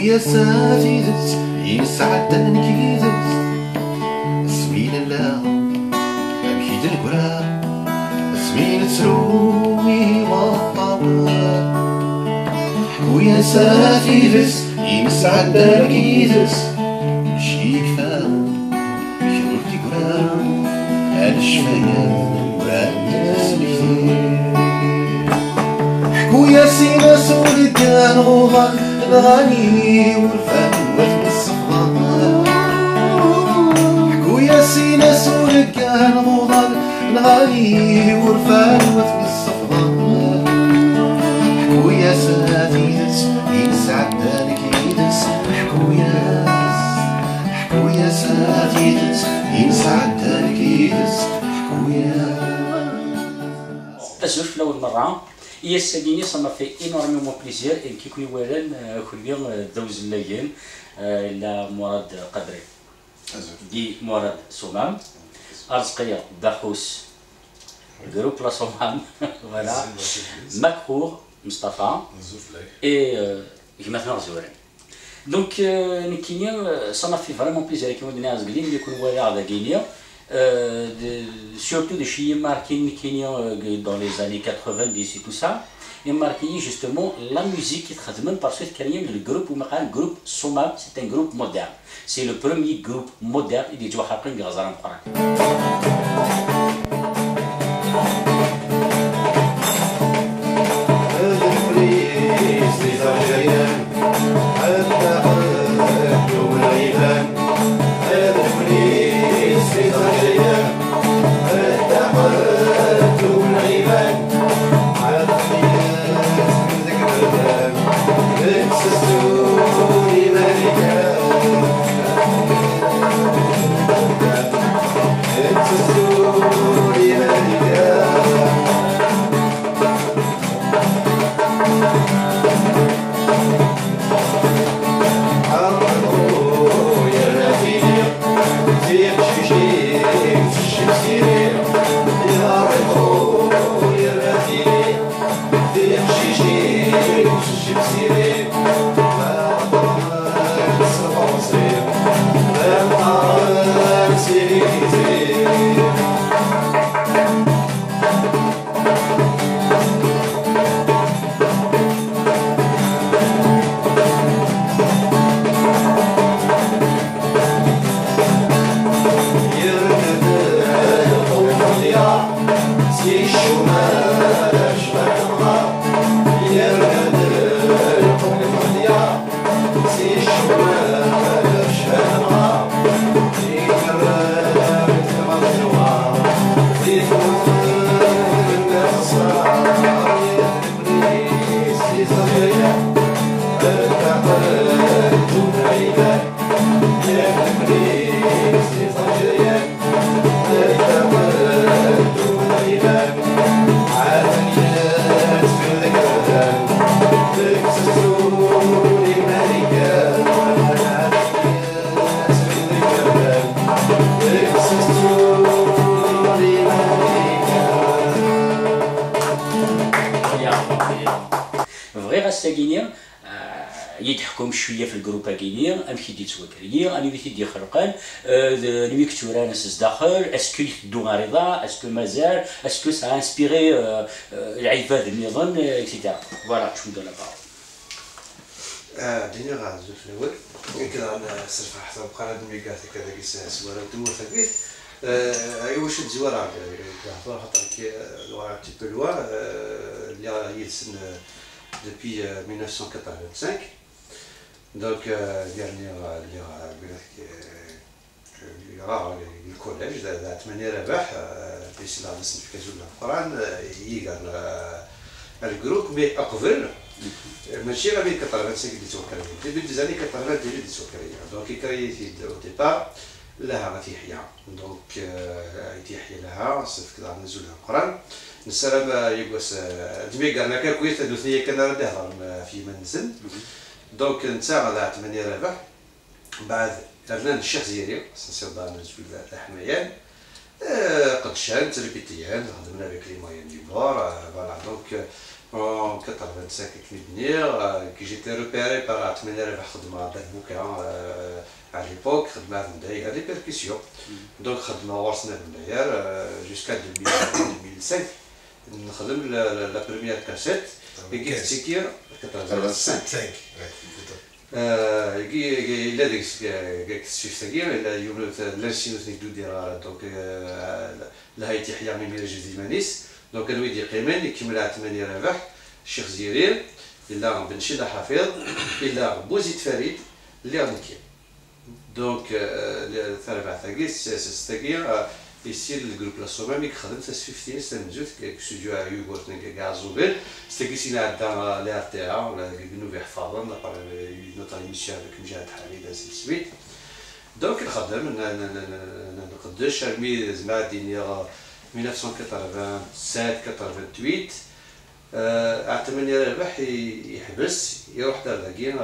ويا ساتيدت يسعدن كيدت سمين الله أمشي دنكرا سمين تروي والطبل ويا ساتيدت يسعدن كيدت مشي كفا شغلتي كرا هاد الشفايا وراد سميتي ويا سينا سولي كان غوغا الغني والفهوة من الصفا ويا سينا سولي كان غوغا الغني والفهوة من الصفا ويا ساتيدت يسعد دارك يدس ويا ساتيدت يسعد دارك يدس أزوج لأول مرة هي الساقيني صنع في إنورميومون بليزير إن كيكوني والان كل دوز الليل لا مراد قدري دي مراد صمام أرزقية داخوس جروب لا صمام فوالا مكحور مصطفى إي مثلا زورين دونك نكينيا صنع في فريمون بليزير كيما قلنا زقلين يكون والي على كينيا surtout de chez marqué dans les années 90 et tout ça, et marqué justement la musique qui est même parce que le groupe ou le groupe Somab, c'est un groupe moderne. C'est le premier groupe moderne et des joueurs après une grâce à يتحكم شويه في الجروب هكايا امشي ديت سواكريه انا بيتي دي خرقان نوي كتورا ناس داخل اسكو يخدو رضا اسكو مازال اسكو سا انسبيري العفاف النظام اكسيتيرا فوالا شو ندير لابا ديني غازو في الاول كذا انا صرف حتى بقى هاد الميكات كذا كيس سواره دو ثبيت اي واش تزوار خاطر كي لو تي بو لوا اللي هي سن depuis 1985. Donc, le collège, de manière puis c'est la signification de la Coran, il y a le groupe, mais à couvrir, ماشي غير 85 اللي توكل ديبي دي زاني 80 ديالي اللي توكل دونك كريتي او ديبار لها غتيحيا دونك يتيحيا لها صيف كذا نزول القران نسلم يقوس دمي قالنا كويس دوثنيه كنا ندهضر في منزل دونك نتا غدا 8 ربح بعد درنا الشيخ زيري سنسير دار نزول الحميان قدشان تربيتيان خدمنا avec les moyens du bord. Voilà, donc en 85 كي venir كي جيتي repéré par تمنير خدمه داك بوكا à l'époque خدمه في الجزائر les percussions. Donc خدمه ورثنا في الجزائر jusqu'à 2005 نخدم la première cassette qui تسكير 85 إلا ديك السيفتاكير إلا يوم لانسينوس نيدو ديرها دونك لهايتي حيا ميمي رجل مانيس دونك كانوا يدي قيمان يكمل 8 رباح الشيخ زيرير إلا بن شيدا حفيظ إلا بوزيد فريد اللي غنكي دونك ثلاثة ثاقي ستاكير يصير الجروب لاسومامي خدمت 15 سنه نزوت كستوديو يوغورت كازوبيل ستاكيسينا عندنا لي ار تي ا ولا كنو بيحفظنا نوطا ميسيون avec مجاهد حميد سويت دونك نخدم نقدش رمي زعما دينيا 1987 88 اعتمني ربح يحبس يروح داكين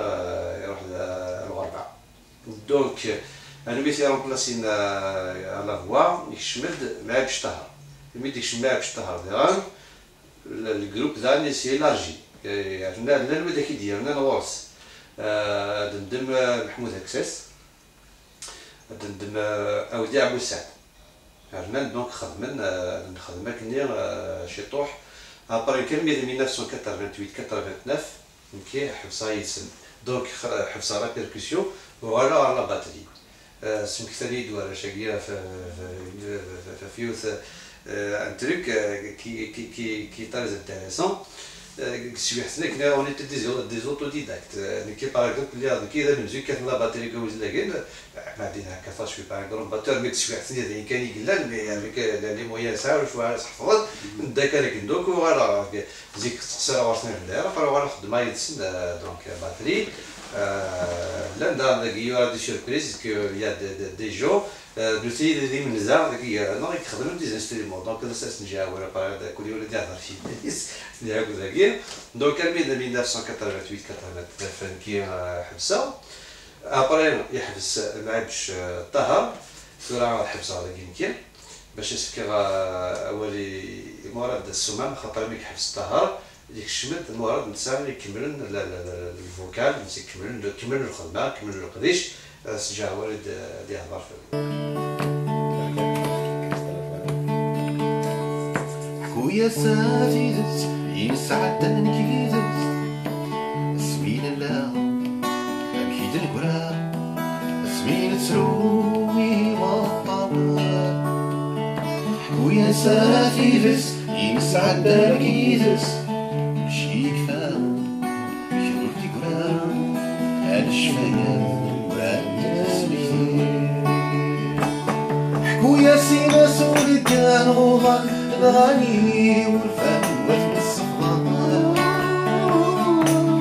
يروح للغربه دونك انا ميتي رومبلاسين على فوا يشمد مع بشطهر ملي ديك مع بشطهر ديران الجروب داني سي لارجي عرفنا لا الودا كي ديالنا نورس دندم محمود هكساس دندم اودي عبو سعد عرفنا دونك نخدم كني شي طوح ابري كلمه 1988 89 كي حفصه يسن دونك حفصه لا بيركسيون ولا على باتري سمكتني دوار شاكيا فيوث ان تروك كي تريز انتريسون سويحتنا كنا اون ايتي دي اوتوديداكت كي باغ اكزومبل كي دا ميوزيك كانت لا باتري كوز لكن بعدين هكا فاش في باغ اكزومبل باتور ميك سويحتني هذا كان يقلال مي افيك لي مويان ساهل شويه حفظت داك لكن دوك فوالا زيك تقصر ورثنا في الدار فوالا خدمه يدسن دونك باتري là dans il y a des surprises que il y a des gens d'essayer de diminuer qui non ils خدموا des instruments donc ça c'est déjà voilà par كل يوم اللي هذا في اللي هاكو ذاكير donc كان بين 1988 89 كي حبسه ابري يحبس معبش طهر صراحه حبسه هذا كاين باش يسكر اولي مراد السمام خاطر ملي حبس طهر ديك الشمد المراد نسان يكملن الفوكال يكملن الخدمه يكملن القديش سجا والد اللي هضر خويا سافيدت يسعدن كيدت سمين الله أكيد القرا سمين تروي والطبل خويا سافيدت يسعدن كيدت حكويا سينا سوري كان غوغان الغني والفهوة في الصفغان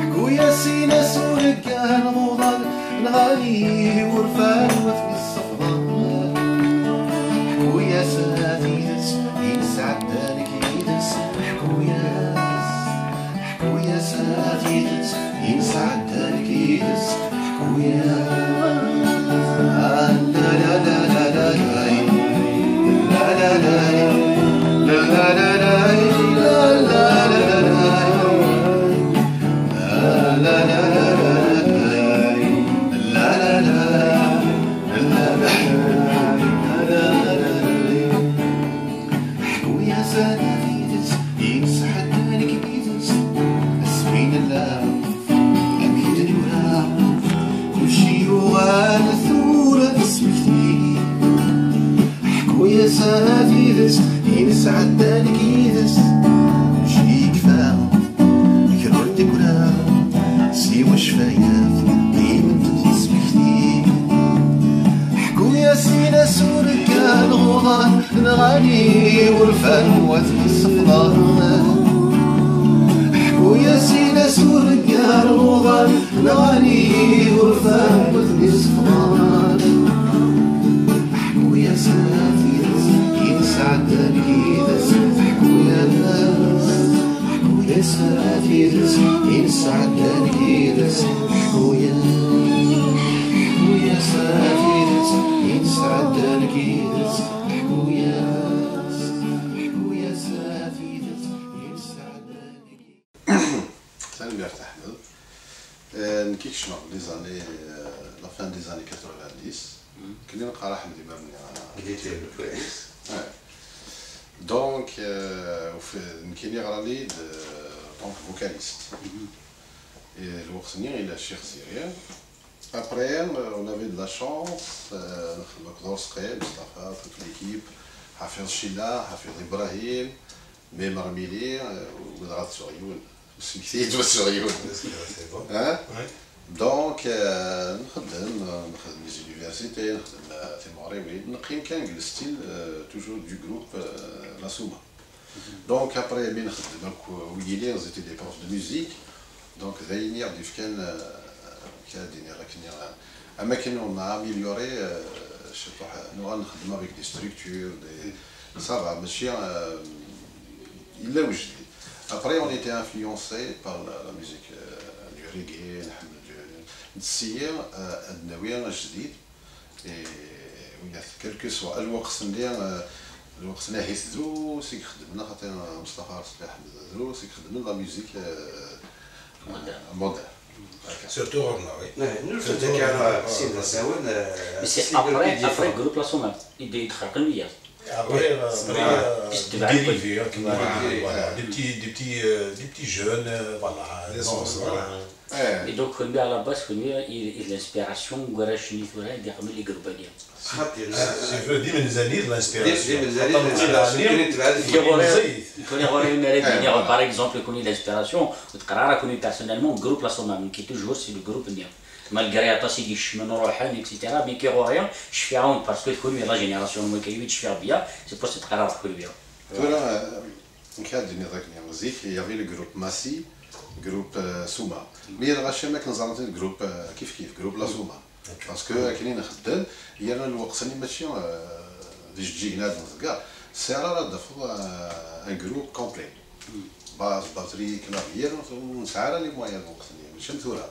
حكويا سينا سوري كان غوغان الغني والفهوة في الصفغان حكويا سافيدت يسعد دارك يدس حكويا سافيدت يسعد دارك يدس حكويا سافيدس ينسعد دالك يدس مشي كفاه يكررتي كرا سيوا شفايف قيمة تسبكتي حكويا سينا سورك الغضان الغالي والفروة في الصفدان حكويا سينا سورك الغضان الغالي والفروة في الصفدان حكويا سافيدس ينسعد دالك يدس حكويا سافيدس ينسعد دالك يدس حكويا سافيدس ينسعد دالك يدس حكويا ثاني مرتاح أحمد نكيك شنو لي زاني لا فان دي زاني 90 كنا نقرا أحمد إمام بديتي كويس دونك نكيني غرا لي دونك فوكاليست الوقت ني إلى الشيخ سيريان Après, on avait de la chance, Dr. Sqaib, Mustafa, toute l'équipe, Hafiz Shila, Hafiz Ibrahim, Memar Milir, Oudrad Sourioun, Smithid ou Sourioun. Donc, نخدم les universités, نخدم في المغرب, نقيم كان le style toujours du groupe La Souma. Donc après, من نخدم ويلي, on était des profs de musique, donc ذايني عرف كان كاديني راكني اماكن on a amélioré je sais pas nous نخدم avec des structures des ça va ماشي الا وجدي après on était influencé par la musique du reggae نحمل نتسير الدناويه الجديد ويا كلكو سوا الوقت الوقت ناهيس دروس خدمنا خاطر مصطفى رسول احمد دروس خدمنا لا ميوزيك مودرن Surtout Rorna, oui. Nous faisons qu'un signe ساون. Mais c'est après le groupe La Souma, il يدخل قلبية. Après, dérivé, des petits jeunes, voilà. Et donc, à la base, il l'inspiration, Guarachini, il a les groupes. Je veux dire, les années de l'inspiration. Par exemple, connu l'inspiration, connu personnellement, le groupe La Souma, qui toujours c'est le groupe Nia. Malgré la tasse du chemin rohan, etc., mais qui est rien, je fais honte parce que connu la génération qui je fais bien, c'est pour cette carrière que je bien. Voilà, en cas de musique, il y avait le groupe Massi, le groupe Souma. Mais il y a le groupe groupe La Souma. Parce que كاينين نخدم هي انا الوقت اللي ماشي ديج تجينا هاد الكاع السياره راه دافو ان جروب كومبلي باز باتري كلافيير ونسعى لي مويان الوقت اللي ماشي مثوره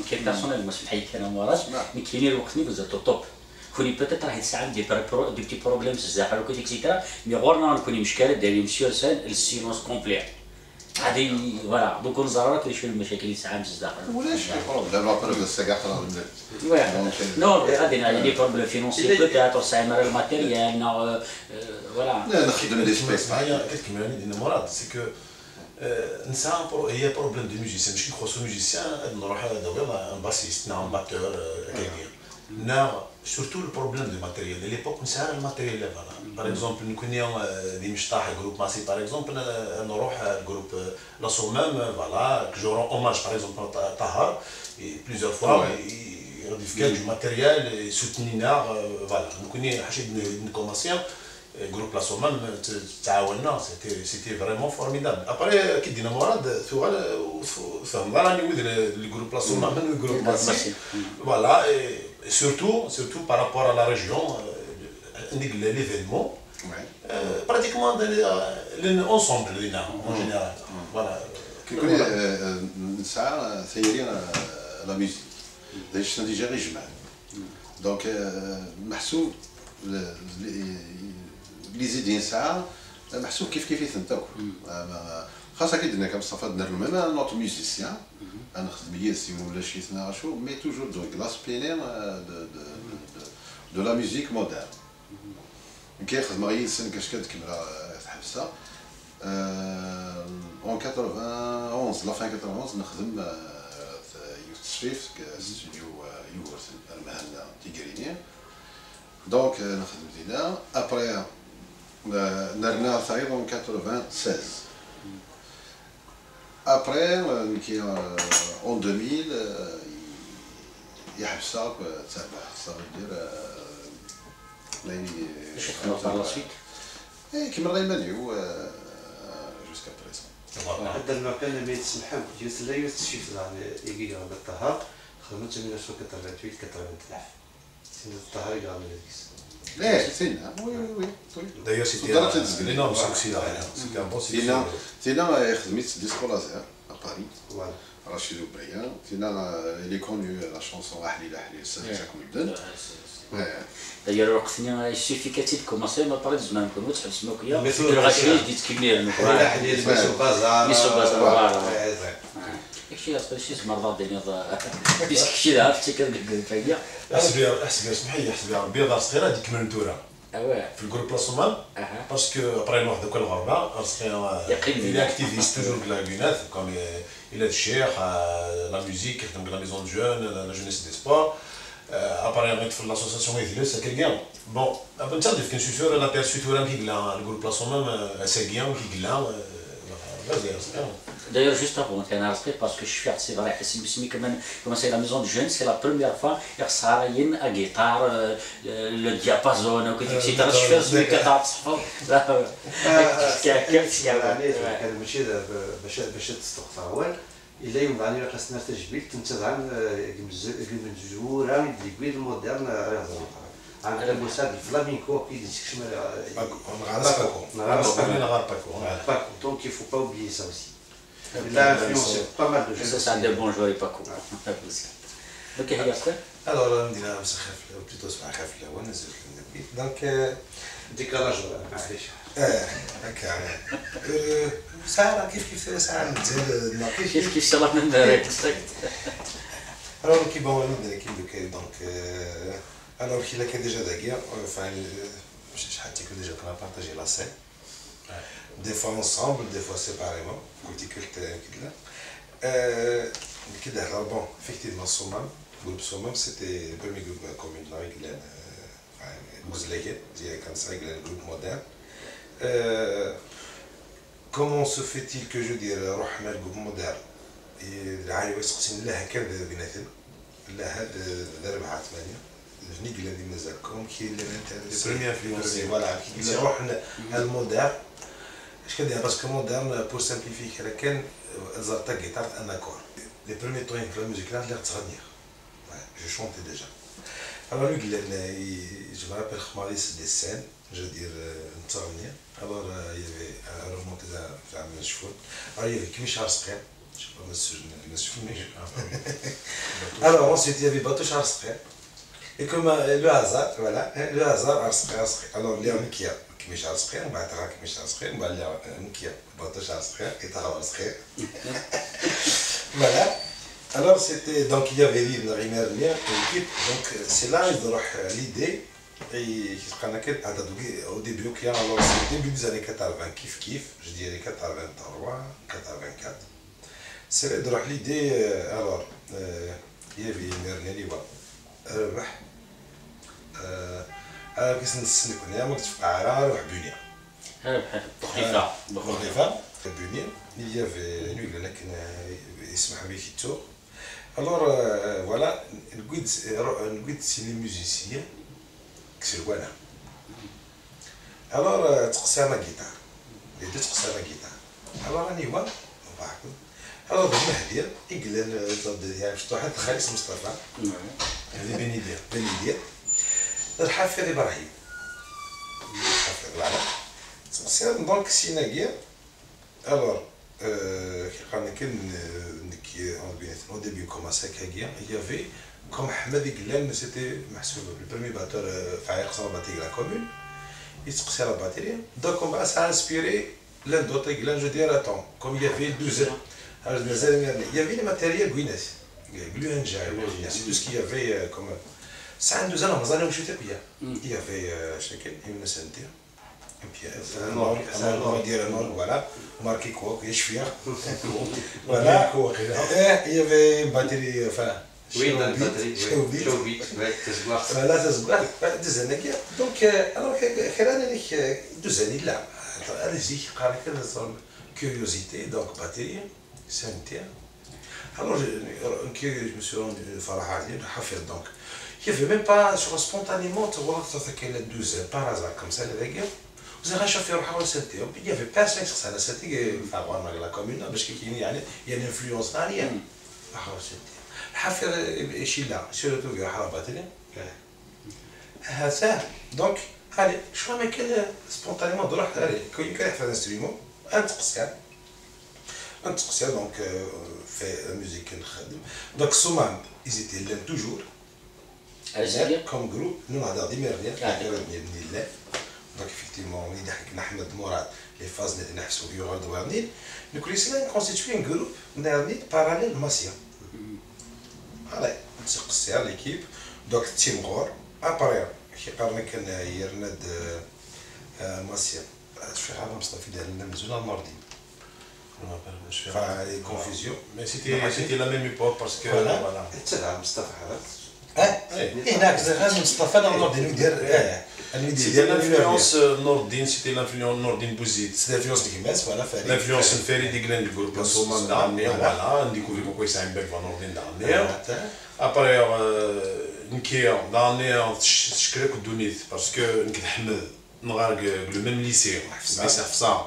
كاين بيرسونيل ما سمحي لك انا مراش مي كاينين الوقت اللي بزاف توب كوني بيتيت راه يتساعد دي بتي بروبليم الزحل وكذا اكسيتيرا مي غورنا نكوني مشكله دايرين سير سان السيلونس كومبلي هذه فوالا دوك الزرارات اللي شنو المشاكل اللي ساعات بزاف ولاش بروبليم لا بروبليم السكاع راه نو غادي نعطي دي بروبليم فينونسي بوتيتر ساعه الماتيريال فوالا لا نخدم لي سبيس معايا كتكمل دينا مراد سي كو نسا هي بروبليم دو ميوزيسيان ماشي كيخصو ميوزيسيان نروح دابا ان باسيست نا ان باتور كاينين نا surtout le problème du matériel. À l'époque, on savait le matériel. Par exemple, nous connaissons des mishtaah, le groupe Massi, par exemple, nous allons le groupe La Souma, voilà, que je rends hommage, par exemple, à Tahar, et plusieurs fois, il y a du matériel soutenu, voilà. Nous connaissons une commencé, le groupe La Souma, c'était vraiment formidable. Après, qui dit Morad, tu vois, le groupe La Souma, le groupe Massi, voilà. Surtout par rapport à la région, l'événement, pratiquement l'ensemble en général. Voilà. Ça, c'est la musique. C'est déjà régional. Donc, محسوب les idées ça, محسوب كيف يثنتو. خاصة كيدنا كمصطفى درنا ميم نوت ميوزيسيان انا خدم ياسين ولا شي ثنا شو مي توجور دو لاسبيلير دو لا ميوزيك مودرن كيخدم غير سن كاش كتكمل تحبسها اون 91 لا فان 91 نخدم يوث تصفيف كاستوديو يوغورت المهنة تيغرينيا دونك نخدم دينا ابري نرنا ثاير اون 96 Après, en 2000, il y a ça, ça veut dire. Par la suite. Et qui m'a rémané jusqu'à présent. هذا المكان اللي يتسمحوا يوث لا يوث يجي على الطهر خدمت من 1988 89 سنة الطهر يجي على الرئيس. لا سينا وي D'ailleurs, c'était un énorme succès là. C'était un bon succès. سينا خدمت ديسكو لازير à Paris. Rachid Oubrian. Il est connu la chanson أحلي لأحلي سامسك مدن. D'ailleurs, il suffit que tu commences à parler de zone comme tu as dit, mais il y a des choses qui sont كبيرة. أحلي ميسو بازار. ميسو بازار. شي مرضى ديني شي عرفتي كنقول فيا احسب اسمح لي احسب ربي دار صغيره هذيك من الدوره في الجروب بلاصومان باسكو ابري نروح دوك الغربه صغيره il est activiste toujours de la Guyane comme il a le cheikh la musique dans la maison de jeunes la jeunesse des sports après on est في l'association Idriss كيلقاو bon avant ça كنت سيور انا بيرسو تورا كيقلا الجروب بلاصومان ساكيان كيقلا D'ailleurs, juste avant, on a respect parce que je suis c'est vrai, comme c'est la maison de jeunes, c'est la première fois que ça a une guitare, le diapason, etc. Je fais ce que tu as fait. إلا يوم بعدين خاصنا تجبيل تنتظر من زورا اللي المودرن عن الموساد الفلامينكو qui donc il faut pas oublier ça aussi. Il a influencé pas mal de gens. C'est un des bons joueurs Paco. Donc هي اصلا alors مدينه مسخف بلوتو صباح خاف الاول نزلت للنبي دونك ديكالاج معليش هكا ساعه كيف ساعه نزال ناقص كيف شرف من دارك alors qui bon نبدا كي donc alors qu'il a déjà d'ailleurs enfin شحال تيكون déjà qu'on a partagé la scène des fois ensemble des fois séparément قلت كده كده bon effectivement Soumam groupe Soumam c'était le premier groupe communautaire avec les Bouzlaïet comme ça avec le groupe moderne. Comment se fait-il que je dirais روحنا الجروب مودرن العالي ويسقسين لها كان بيناتنا لا هاد الربعة ثمانية جني قال لي مازالكم كي اللي انت بريمير انفلونسي فوالا كي روحنا المودرن اش كندير باسكو مودرن بور سامبليفيك كان زرت جيتار ان اكور لي بريمير طوين في الموسيك لا تغني جو شونتي ديجا alors lui je me rappelle Khmaris des scènes je veux dire نتغني alors il y avait un remonté في عام الشفوت alors il y avait Kimish Arsqer je sais pas alors ensuite il y avait Batou Arsqer et comme le hasard voilà le hasard Arsqer alors les Mikia Kimish Arsqer on va être Kimish Arsqer on va aller Mikia Batou Arsqer et Tara Arsqer voilà. Alors c'était donc il y avait Livre Rimernia l'équipe donc c'est là où l'idée et au début alors c'est au début des années 80 kif je dirais 83 84 c'est là où l'idée alors il y avait Rimernia اللي هو ربح كيس نسنكون يا مكتب عرا ربح بنيه بخيفه بنيه il y avait lui لكن اسمها بيكيتو alors voilà le guide c'est les musiciens qui sont là alors تقصي انا جيتار les deux تقصي انا جيتار alors راني هو بعكم alors المهدي يقول يعني واحد خالص مصطفى هذه بنيدير الحافظ ابراهيم الحافظ voilà c'est donc سيناغير alors au début commençait il y avait comme Ahmed Glen c'était le premier batteur Faïq sur la batterie de la commune il se passait la batterie donc on va s'inspirer l'un d'autre Glen je dirais attends comme il y avait 12 ans il y avait les matériels Guinness c'est tout ce qu'il y avait comme ça 12 ans il y avait une ceinture voilà marqué quoi que je suis voilà il y avait une batterie enfin oui dans la batterie showbeat voilà ça se voit deux années donc alors deux années là allez-y curiosité donc batterie sanitaire alors je me suis rendu Farah donc il n'y avait même pas spontanément tu vois ça qu'elle a 12 par hasard comme ça les gars vous avez chauffé روحه سنتي il y avait personne sur ça c'était فاغوان la commune باش كاين يعني il y a une influence عاليه روحه سنتي الحافر شي لا سيرتو في روحه باتري هذا دونك allez شو ما كان سبونتانيمون دروح allez كون كان يحفظ انسترومون un spécial donc fait la musique نخدم donc Soumam ils étaient là toujours comme groupe nous on a dit mernia Donc effectivement, on dit que Ahmed Mourad, les phases de Nahsou, Yoran Douarnil, nous avons constitué un groupe parallèle massien. Voilà, c'est l'équipe. Donc, Tim Gor, après, qui parle que Yernad Massien, je fais un Mustafi dans la zone nordine. Enfin, les confusions. Mais c'était la même époque parce que. Voilà. C'est là, Mustafa. هناك زغال مصطفى dans le nordine, C'était l'influence nordine, c'était l'influence nordine Bouzid. c'est l'influence de Kimes, voilà, L'influence Ferry Diglen du groupe Soman d'Armée, voilà, on découvre pourquoi c'est un bec dans nordine d'Armée. Après, نكيا داني تشكرك الدونيت باسكو نحمد نغارق le même lycée بس حفصة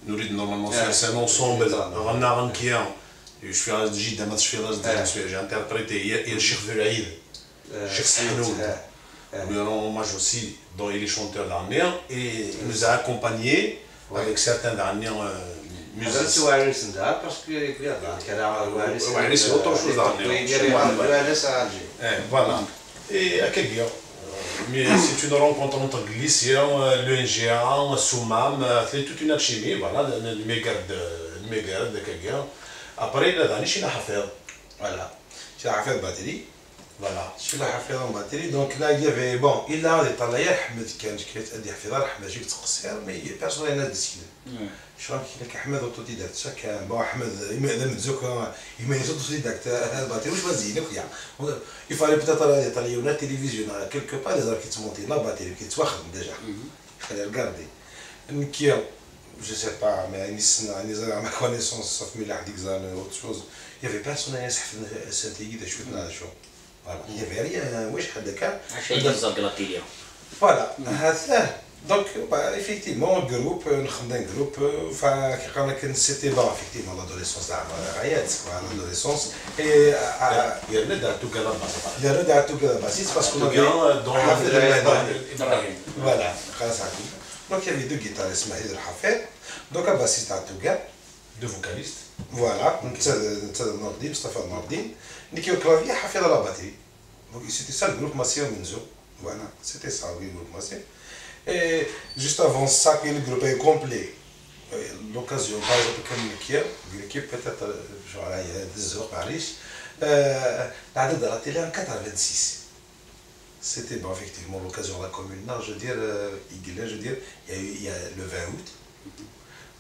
نريد نورمالمون سي ان انسومبل غنى غنكيا شويه جدا ما تشفي راس شويه جي انتربريتي يا الشيخ ذو العيد الشيخ سحنون lui rend hommage aussi dont il est chanteur d'Arméen et il nous a accompagnés avec certains d'Arméens musiciens. Warish Ndar parce que Warish c'est autre chose voilà. Et à quel dire mais c'est une rencontre entre le lycée, le NGA, Soumam, c'est toute une alchimie, voilà, le mégarde de quelqu'un. Après, il a donné chez la Hafez. Voilà, chez la Hafez batterie. Voilà. Chez la Hafez en batterie. Donc là, il y avait, bon, il a des talents, Ahmed qui a dit Hafez, Ahmed, j'ai dit mais personne n'a décidé. Je crois qu'il y a Ahmed autodidacte, chacun, bon, Ahmed, il m'a dit il m'a dit autodidacte, batterie, je choisis, il fallait peut-être aller à la télévision, quelque part, les arcs qui sont montés, la batterie, qui sont déjà. Il fallait regarder. Qui je ne sais pas, mais à ma connaissance, sauf milliard d'examens, autre chose, il n'y avait personne à s'intégrer de chute dans la chose. Voilà, il n'y avait rien, oui, je suis voilà, donc, effectivement, le groupe, c'était bon, effectivement, l'adolescence, l'adolescence, et il y a le tout cas il y a le tout cas parce qu'on avait voilà, donc il y avait deux guitaristes, Mahid et Hafez, donc un bassiste à Touga, deux vocalistes, voilà, Nordin, Mustafa Nordin, Niki au clavier, Hafez à la batterie. Donc c'était ça le groupe Massien Menzo, voilà, c'était ça, oui, le groupe Massien. Et juste avant ça, que le groupe est complet, l'occasion, par exemple, comme l'équipe peut-être, genre là, il y a 10 heures, Paris, l'adresse de la télé en 86. C'était bon, effectivement l'occasion de la commune. Non, je veux dire, il y a le 20 août.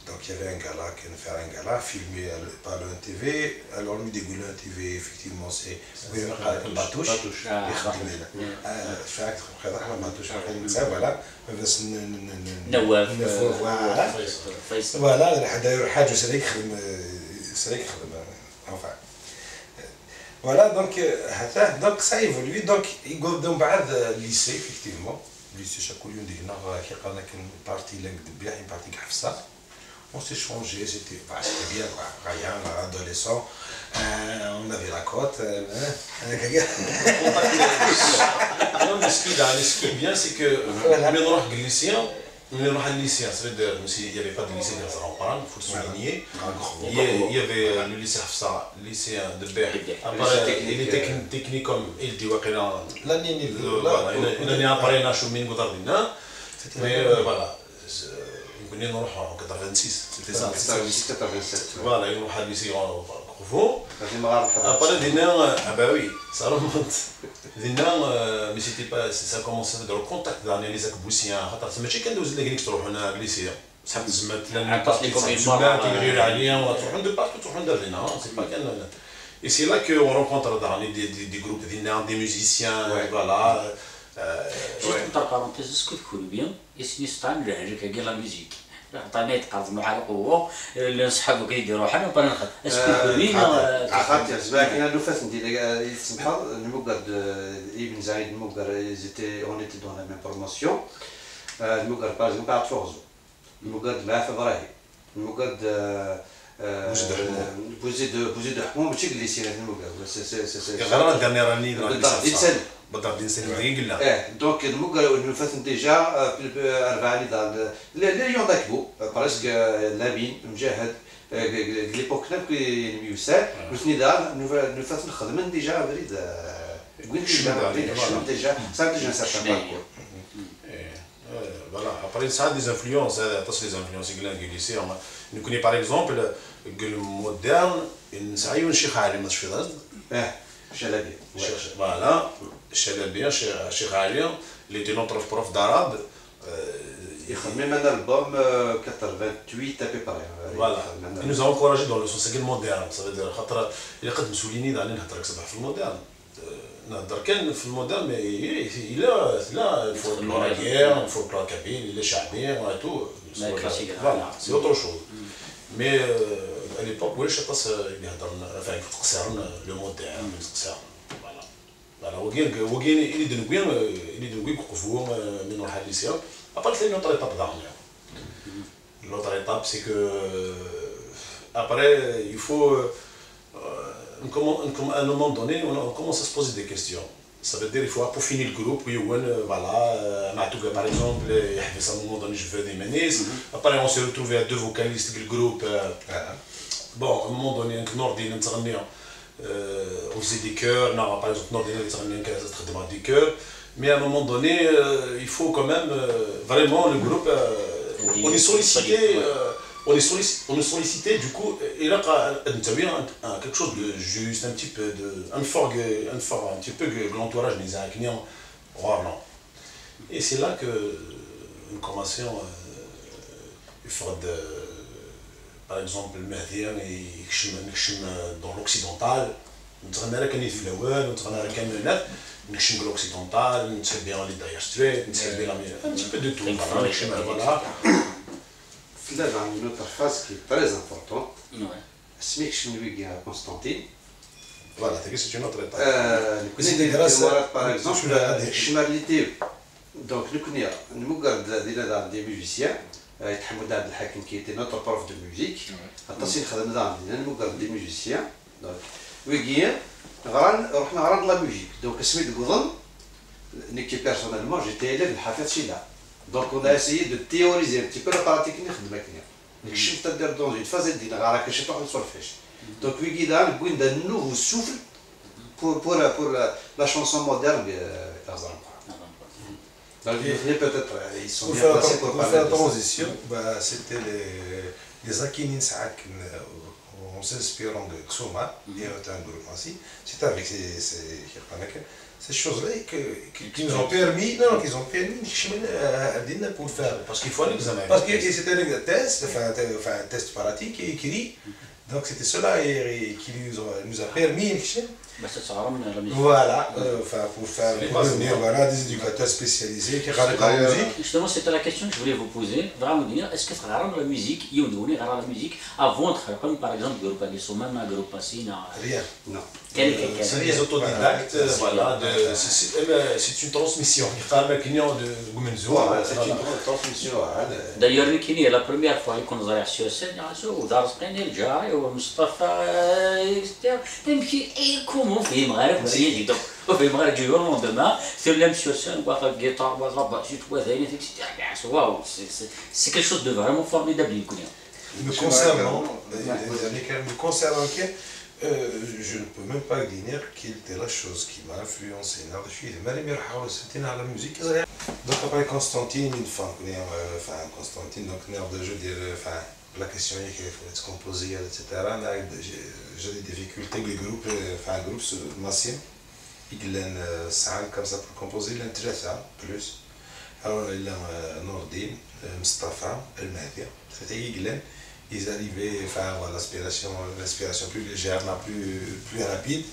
Donc il y avait un gala qui allait faire un gala filmé par le TV. Alors lui dégoulé un TV, effectivement, c'est Batouche. Voilà. Voilà, enfin. Voilà, donc ça évolue. Donc il y a un lycée, effectivement. Le lycée Chakoulioun, il y a une partie bien, une partie Hafsa. On s'est changé, c'était bien, rien, adolescent. On avait la côte. Ce qui est bien, c'est que le lycéen, ça veut dire il n'y avait pas de lycée dans Zaramparane, il faut le souligner. Il y avait le lycée Hafsa, le lycée de Ber. Après, il était technicum, il dit l'année après, il a chômé une mais voilà. On est en 86, c'était ça. 87. Voilà, il y a un lycée en Crofo. Après, bah oui, ça remonte. Mais c'était pas, ça a commencé dans le contact dans les Boussiens. Mais je sais qu'il y a des gens qui sont au lycée. Ça me dit et c'est là qu'on rencontre des groupes, des musiciens, voilà. Juste une parenthèse, est-ce que vous bien اسمي ستان لهجك لا ميوزيك عطاني تقرض على قوه لنصحابو كيديروا حنا وبانا نخدم اسكو مين عقلت زعما كاين نوفات ندير يسمحوا المقر ابن زايد المقر زيتي اون ايتي دون لا ميم بروموسيون المقر باغ اكزومبل قاعد فوزو المقر مع فبراير المقر بوزيد حموم ماشي الليسيات المقر سي غير الدرنيير راني بدر دين سنه قلنا دونك المقر نوفات ديجا 4 نضال ليون داكبو بريسك لابين مجاهد ليبوك ناب كي ميوسال نضال نوفات نخدم ديجا بريد قلت ديجا صار ديجا سارتان باركور Voilà, après ça a des influences, des influences lycée. Nous connaissons par exemple le moderne, ça a eu un cheikh Ali, Chalabi. Voilà, Chalabi, Cheikh Ali, il était notre prof d'arabe. Il a même un album 88 à peu près. Voilà, il nous a encouragé dans le sens moderne, ça veut dire il a قد مسوليني dans le moderne. كان في المودرن il faut la guerre, il faut le plan kabyle, il est chabir et tout. Voilà, c'est autre chose. Mais à l'époque, oui, je sais pas si il y a le moderne, voilà. Voilà, وقين اللي دنقين كوفو من واحد الليسيا. Après, c'est une autre étape dernière. L'autre étape, c'est que après, il faut à un moment donné, on commence à se poser des questions. Ça veut dire qu'il faut peaufiner le groupe, voilà, par exemple, à un moment donné, je veux des menaces. Après, on s'est retrouvé à 2 vocalistes du groupe. Bon, à un moment donné, on faisait des chœurs, par exemple, on des chœurs. Mais à un moment donné, il faut quand même, vraiment, le groupe, on est sollicité. On est sollicité, du coup, il a quelque chose de juste, un petit peu de. Un petit peu que l'entourage des Acniens, et c'est là que nous commençons à faire par exemple, le Mahdir, dans l'occidental, nous avons un l'occidental, nous avons bien les Dire Straits, nous avons un petit peu de tout. Voilà. Là, dans une autre phase qui est très importante, c'est Constantine. Voilà, c'est une autre étape. Par exemple, la chimalité. Donc, nous connaissons des musiciens. Hamoud Abdelhakim qui était notre prof de musique. Attention, nous avons des musiciens. Donc, oui, on a la musique. Donc, personnellement, j'étais élève de Hafez Chila. Donc on a essayé de théoriser un petit peu la pratique de la c'est-à-dire dans une phase de donc oui, il y a un nouveau souffle pour la chanson moderne. Donc peut-être ils sont bien placés pour faire la transition. C'était les Akinines en s'inspirant de Xoma, il y a un groupe ainsi. C'était avec ces choses-là qui nous ont permis, pour faire. Parce qu'il faut un examen. Parce que c'était un test, un test pratique et écrit. Donc c'était cela qui nous a permis. Voilà, pour devenir des éducateurs spécialisés qui regardent la musique. Justement, c'était la question que je voulais vous poser. Vraiment dire, est-ce que la musique, la musique avant de faire comme par exemple le groupe Agisoma, le groupe Passina? Rien. Non. C'est des autodidactes, voilà, c'est une transmission. C'est une transmission. D'ailleurs, la première fois qu'on a reçu ça, on a reçu Jari ou Mustafa, comment on fait donc on fait du jour au lendemain, c'est le même sur scène, on va guitare, on va waouh, c'est quelque chose de vraiment formidable. Me concernant, je ne peux même pas dire quelle était la chose qui m'a influencé. C'était la musique. Donc après Constantine, une femme, Constantine, donc je dire, la question est qu'il faut être composé, etc. J'ai des difficultés avec le groupe, un groupe massif. Il y a 5 comme ça pour composer, il y a 3 plus. Alors il y a Nordine, Mustafa, El Mahdir. C'était Iglen. Ils arrivaient à l'inspiration plus légère, plus rapide.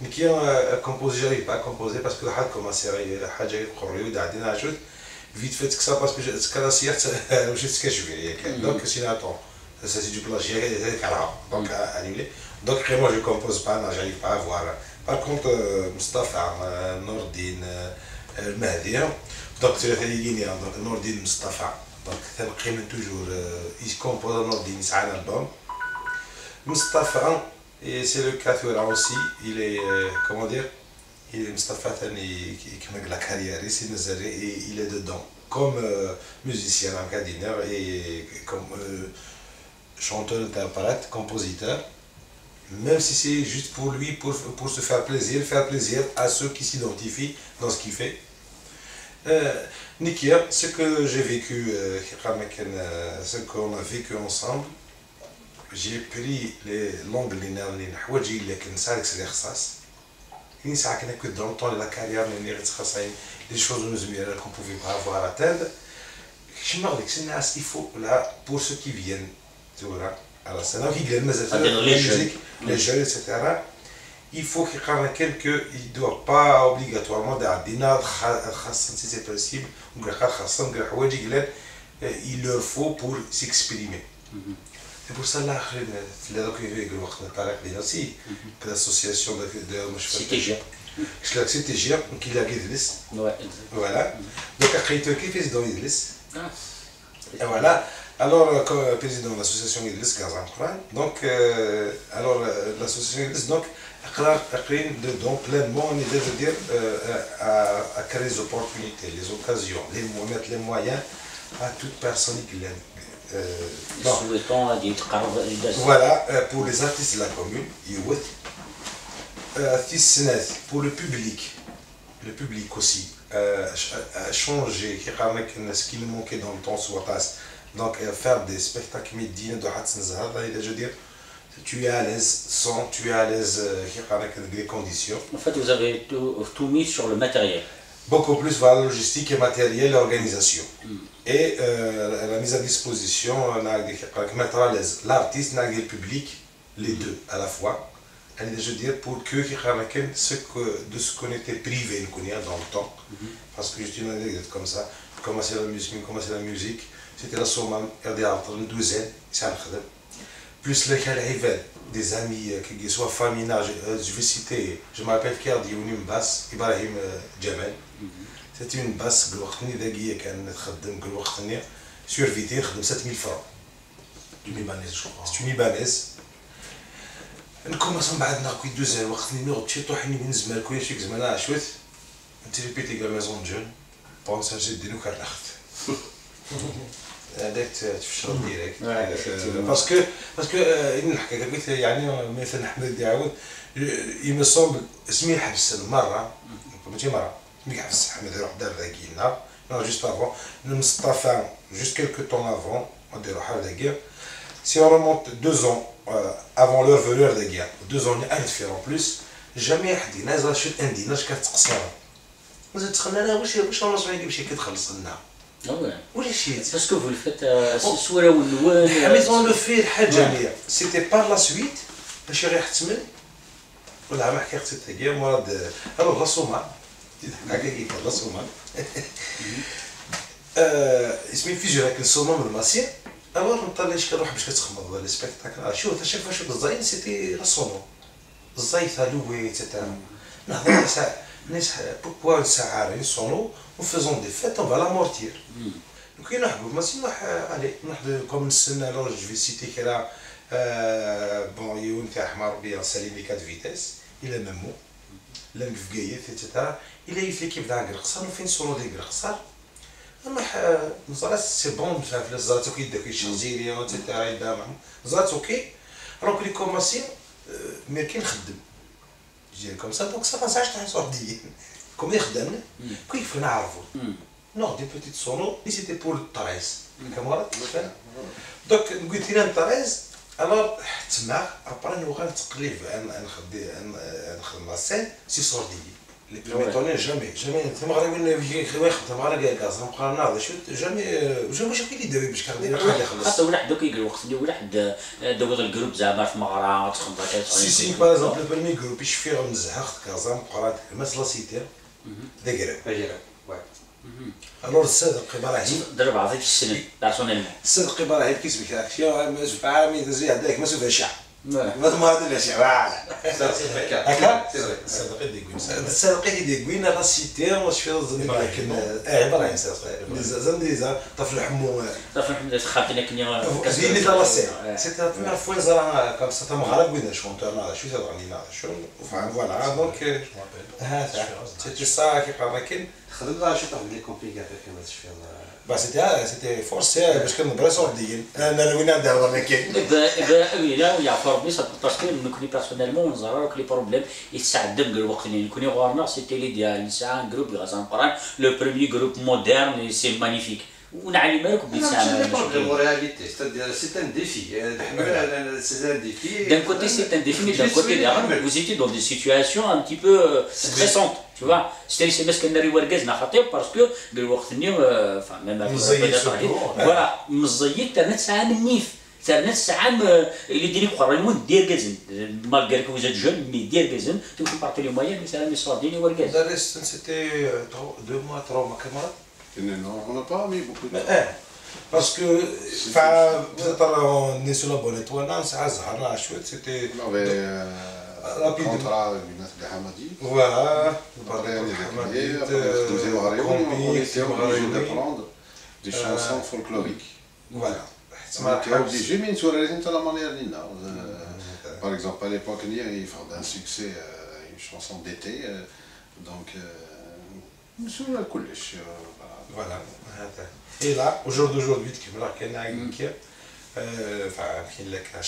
Mais qui ont composé, je n'arrive pas à composer parce que le commençait à y vite fait que ça parce que ce la sieste, je sais ce que je vais. Donc sinon attends, ça c'est du plagiat, donc annulé. Donc moi je ne compose pas, j'arrive pas à voir. Par contre, Mustafa, Nordine, El Mahdir, donc c'est la ligne, donc Nordine, Mustafa. Donc, toujours, il compose un ordine, c'est un album. Mustafa, et c'est le cas aussi, il est, comment dire, il est Mustafa, qui met la carrière, il est dedans, comme musicien en cadineur et comme chanteur, interprète, compositeur. Même si c'est juste pour lui, pour se faire plaisir à ceux qui s'identifient dans ce qu'il fait. Nikia, ce que j'ai vécu, ce qu'on a vécu ensemble, j'ai pris les longues lignes, حوايجي اللي كنسالك سي خصاص. كاين ساعة كنا كنت dans le temps de la carrière اللي غتخصصين des choses مزميرة qu'on pouvait pas avoir atteindre. كيما قلت لك الناس il faut là pour ceux qui viennent tu vois على السنة qui viennent مازال les jeunes etc. Il faut qu'il ne doit pas obligatoirement d'adina si c'est possible il leur faut pour s'exprimer. C'est pour ça que l'association de CTG qui a guidé voilà donc après il fait dans l'Église et voilà alors président de l'association de l'Église donc alors l'association de l'Église donc donc pleinement on veut dire à créer les opportunités, les occasions, mettre les moyens à toute personne qui l'aime. Voilà pour les artistes de la commune, pour le public aussi, changer ce qui nous manquait dans le temps soit donc faire des spectacles médias de je veux dire. Tu es à l'aise sans, tu es à l'aise avec des conditions. En fait, vous avez tout mis sur le matériel. Beaucoup plus vers la logistique et matériel, l'organisation. Et la mise à disposition, mettre à l'aise l'artiste et le public, les deux à la fois. Je veux dire, pour que de ce qu'on était privé dans le temps. Parce que juste une anecdote comme ça, commencer la musique, c'était la Somme, une douzaine, ça me fait. Plus les des amis qui soient familles, je vais citer, je m'appelle Kerdi, une basse, Ibrahim Djamal. C'était une basse, sur Vité, 7000 francs. Une Libanaise, je crois. C'est une Libanaise. Nous commençons à faire 2 heures, nous répéter la maison de jeunes, pense à j'ai des nous هذاك تفشل ديريكت باسكو نحكي قلت يعني مثلا احمد يعاود يما سومبل سمي حبس مره ماشي مره سمي حبس احمد يروح دار ذاكينا جوست افون مصطفى جوست كيلكو طون افون نديرو حال ذاكيا سي اون ريمونت 2 ans avant leur venue ذاكيا 2 ans نعرف فيه en plus jamais حد نازل شد عندي ناش كتقصير مازال تخلنا انا واش نصوي باش كتخلص لنا ولا شيء parce que vous le faites الصوره واللوان حميتون لو في الحاجه جميله سيتي بار لا سويت باش غير يحتمل ولا ما حكيت تاعي مراد الو لا سوما هكاك لا سوما اسمي في جراك السوما من الماسير الو نطلعش كنروح باش كتخمض لي سبيكتاكل شوف تا شاف واش الزاين سيتي لا سونو الزايت لوي تاع نهضر ساعه pourquoi une Sahara une sono nous faisons des fêtes on va l'amortir donc il y a allez comme alors je vais citer que là bon il y a une Ahmar bien Salim 4 vitesses il a même mot l'Amfgaïet etc il a eu l'équipe d'Angraqsar on fait une sono d'Angraqsar c'est bon de faire les zats qui de Chaziri etc zats ok alors que les commencer mais qui نخدم comme ça donc ça passe à sortir comme يخدمنا كيف نعرفوا non des petites sonos et c'était pour le 13 كاميرا donc قلت لنا 13 alors تما après نوغا تقليب نخدم لا سين سي صوردي les premiers tournées jamais المغربيين يخدموا غير غاز نبقى ناضي شو jamais شكون اللي داوي باش كندير يخلص حتى واحد دوك يقول وقت اللي واحد دوز الجروب زعما في مغرا تخدم سي باغ اكزومبل البرمي جروب يشفي غنزها خد كازا نبقى مثلا لا سيتي دايره الور الصدق ابراهيم ضرب عطيك السنه بيرسونيلمون الصدق ابراهيم كيسمك داكشي مسؤول عامي تزي هذاك مسؤول الشعب ما هذا الشعب هكا الصدق يديكوين لا سيتي واش في لكن ابراهيم زنديزا طفل حمو خاطينا كنيا زيني لا سي سيتي لا بروميير فوا زرا كم سا مغرب وين شونتور شو تغنينا شو فهم فوالا دونك هذا سيتي صا كي قراكن خدمنا شي واحد لي كومبليكا كما تشفي bah c'était forcé باش كنبرا صورديين انا وين ندير ما كاين ويلا ويا ربي باسكو نكوني بيرسونيلمون نزرر لي بروبليم يتسعدم الوقت اللي نكوني غورنا سيتي لي ديال نساء جروب غازان قران لو بروميي جروب مودرن سي مانيفيك ونعلم لكم بالساعه رياليتي سي ان ديفي سي ان ديفي d'un côté c'est un défi mais d'un côté vous étiez dans des situations un petit peu stressantes tu vois c'est parce qu'on arrive à خاطر parce que الوقت اللي enfin même voilà مزيت تاع ساعه منيف تاع ساعه اللي ديري قررون دير كازن مالغري كو زاد جون مي دير كازن تو بارتي لي مويان مثلا مي صار ديني وركاز درست سيتي 2 mois 3 mois كاميرا On n'a pas mis beaucoup de temps. Parce que, peut-être on est sur la bonne étoile, ça a chouette, c'était. On avait un contrat avec Hamadi. Voilà, après on était obligé d'apprendre des chansons folkloriques. Voilà. On était obligé, mais sur la manière d'Ina. Par exemple, à l'époque, il y avait un succès, une chanson d'été, donc. Sur la couliche. Voilà. Et là, au jour d'aujourd'hui,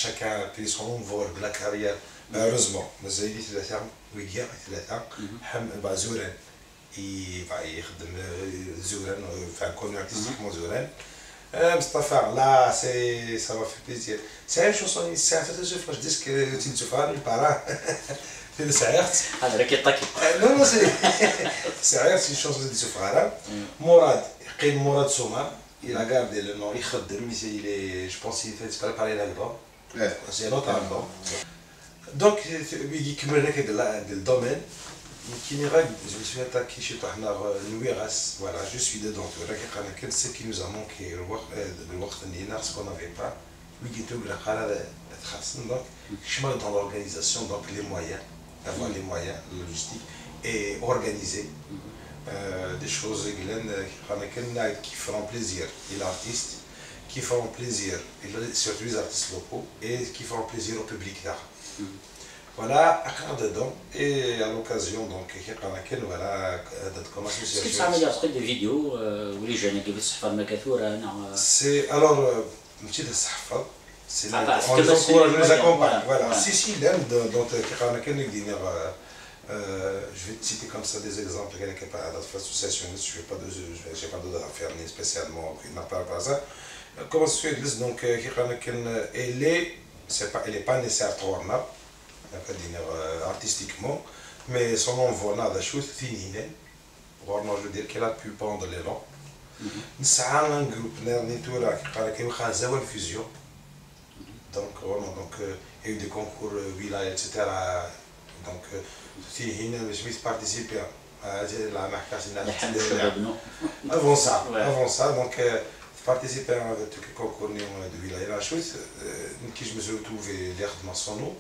chacun a pris son vol de la carrière. Heureusement, Mazaïdi ثلاثة ويجيا ثلاثة زوران يخدم زوران كونو ارتستيكمون زوران مصطفى là ça m'a fait plaisir. C'est une chanson ساعة فاش ديسك تنتفع البارا في ساعات هذا راك يطاكي non ساعات c'est une chanson de Soufara. Mourad قيم مراد سومار il a gardé le nom يخدم il est je pense il fait préparer l'album c'est un autre album donc يكمل لك هذا الدومين كي راك je me suis attaqué شي طحنا الوراث voilà je suis dedans راك انا كنت سي كي nous a manqué الوقت اللي ناقص qu'on n'avait pas وجيتو قال هذا تخصن donc chemin dans l'organisation donc les moyens avoir les moyens logistiques et organiser des choses qui feront plaisir et l'artiste qui feront plaisir et surtout les artistes locaux et qui feront plaisir au public là. Voilà, à cœur dedans et à l'occasion donc voilà comme association. Est-ce que des vidéos où les jeunes qui veulent se faire c'est alors c'est on les encourage, on les accompagne. Voilà. Si l'aime dans je vais te citer comme ça des exemples. Quelqu'un qui n'est pas associationniste, je n'ai pas d'autres affaires ni spécialement qui n'en parle pas ça. Comme associationniste, donc elle est pas nécessaire trop artistiquement, mais son nom voilà la chose féminine. Je veux dire qu'elle a pu pendre les longs. C'est un groupe qui a une fusion. Donc il y a eu des concours wilaya etc. Donc je vais participer à la avant ça donc participer à un concours de wilaya la chose qui je me suis retrouvé l'air de son nom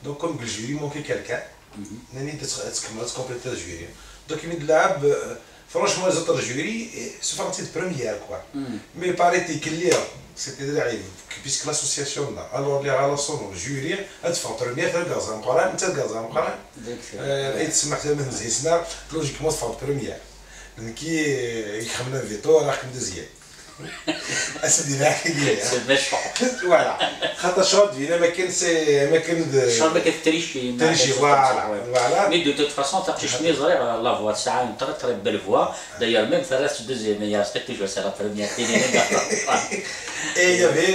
donc comme le jury manquait quelqu'un ناني تكملت le jury donc il me لعب franchement les autres jurys se font une première quoi mais paraît que c'était درعي puisque l'association là alors les relations jury ادفع première تلقى مقارنه تلقى مقارنه يتسمح من زيسنا لوجيكمون تفهم première كي يخمنا فيتو راك مدزيان اسدي راك ديال فوالا خاطر شوط فينا ما كان شوط ما كتريشي فوالا مي دو توت فاسون تاع شمي صغير لا فوا ساعه une très très belle voix d'ailleurs même ça reste deuxième il y a toujours c'est la première et il y avait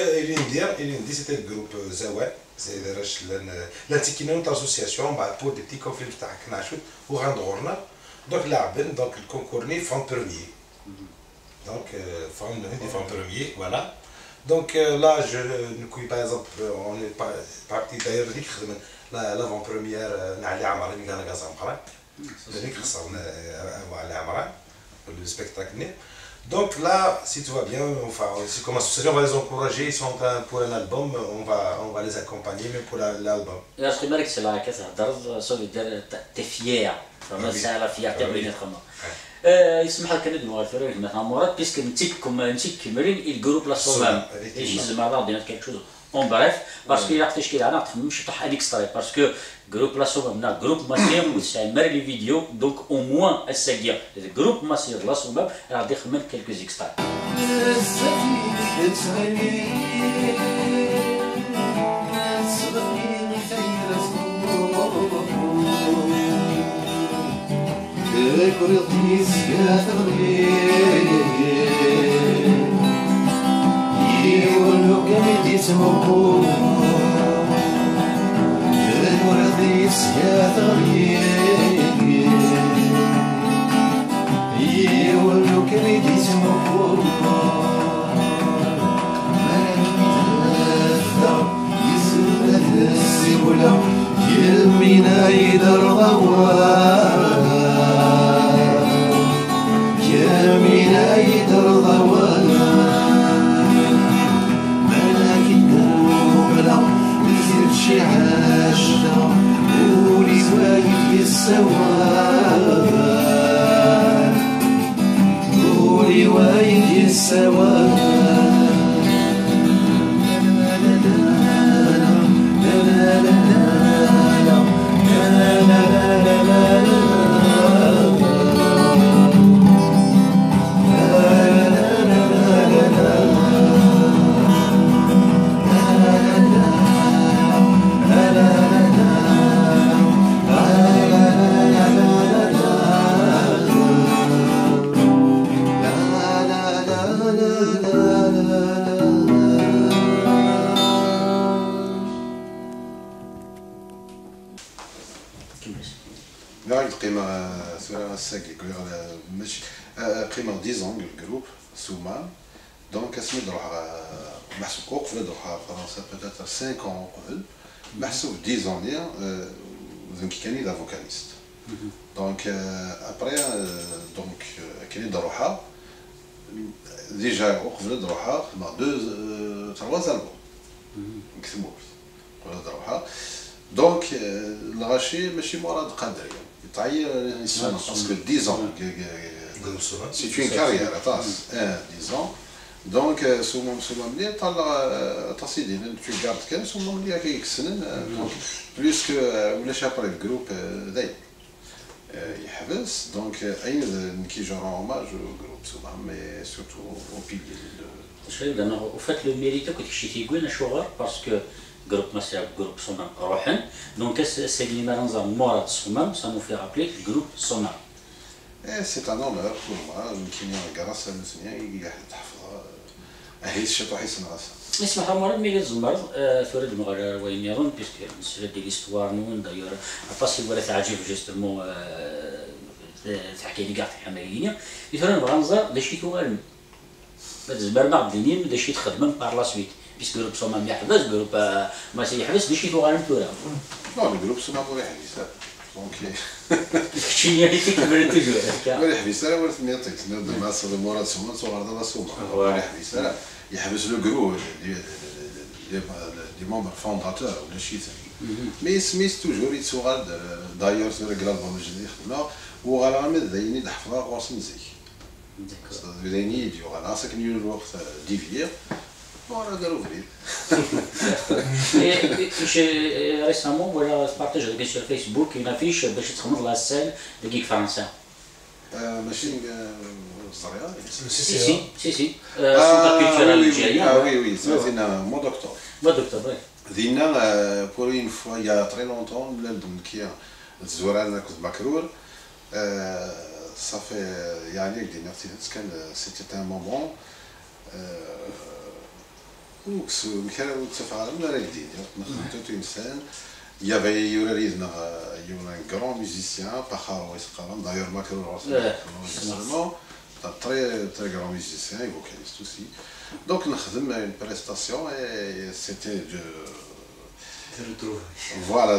Ilindi c'était le groupe Zawad c'est l'antiquité notre association pour des petits conflits تاع كناشوت وغندورنا donc لعبن donc le concours ni fin premier donc fin premier voilà donc là je par exemple on est parti d'ailleurs l'avant-première نعلي عمران اللي كان قاسم قرا هذيك خسرنا على عمران le spectacle. Donc là, si tout va bien, enfin, si comme association, on va les encourager, ils sont pour un album, on va les accompagner même pour l'album. Je crois que c'est là que ça donne, ça veut dire t'es fier, vraiment c'est la fierté بيناتكم. يسمح لك ندوي غير مثلا مراد بيسك نتيكم كملين الجروب لا صومام ايش زعما راه دينا كيك شوز اون بريف باسكو الا عرفتي شكي انا مش طح ان اكستري باسكو جروب لا صومام جروب ماسير وسامر لي فيديو دونك او موان الساقيه الجروب ماسير لا صومام راه غادي يخمم كيلكو اكستري كريضيس يا تغليل يولو كميدي سموكو كريضيس يا تغليل يولو كميدي سموكو السيولة يمينا يدر ضوال يمينا يدر ضوال ملاك الدولة نزيد شي عاشرة ولي وايد السواد ولي وايد السواد قيمة 10 ans الجروب سوما دونك اسمي دروح محسوب وقفل دروح فرنسا بوتيتر 5 ans قبل محسوب 10 ans ليا كي كاني لا فوكاليست دونك ابري دونك كاني دروحها ديجا وقفل دروحها مع 2 3 البوم نكتبو ولا دروحها دونك الغاشي ماشي مراد قادريه يتعير يسمى باسكو 10 ans c'est une carrière, 10 ans. Donc, tu gardes 15 ans, plus que après le groupe donc, qui je rends hommage au groupe, mais surtout au pilier de. Au fait, le mérite que tu as parce que le groupe Massiab, le groupe Soman, Rohan. Donc, c'est l'immense Morat Soman, ça nous fait rappeler le groupe Soman. C'est un honneur pour moi يمكن القراصة المسنية يقاعد تحفظها أهيس شطو حيس نغاسة. اسمح مرة ميلاد زمر فرد مغرر وين يرون بيسك نسرد دي ليستوار نون دايور أباسي ولا تعجب جستمو تحكي لي قاعد الحمايين يثرن بغنزة دشيت وغالم زبر بعض الدنيا دشيت خدمة بار لا سويت بيسك جروب سوما ما يحبس جروب ما سيحبس دشيت وغالم تورا. لا الجروب سوما ما يحبس دونك شنو اللي كبرت توجور ولا يحبس لا ولا ثنيتك نبدا مع المراد سوما صغار دابا سوما ولا يحبس لا يحبس لو جروب لي ممبر فونداتور ولا شي ثاني مي سميت توجور يتسوغال دايور سير الالبوم الجديد خدمنا وغالبا دايني نحفظها غوص نزيك دايني يديو غناسك نيو الوقت ديفير voilà de l'ouvrir. Et récemment, voilà, je partage sur Facebook une affiche de la scène de Geek français. Machine si. Centre culturel algérien. Ah oui, c'est au mois d'octobre. Mois d'octobre, oui. Dina, pour une fois, il y a très longtemps, qui a Zouran Bakrour, ça fait, c'était un moment. Il y avait un grand musicien, d'ailleurs très grand musicien et vocaliste aussi. Donc on a fait une prestation et c'était de... Voilà,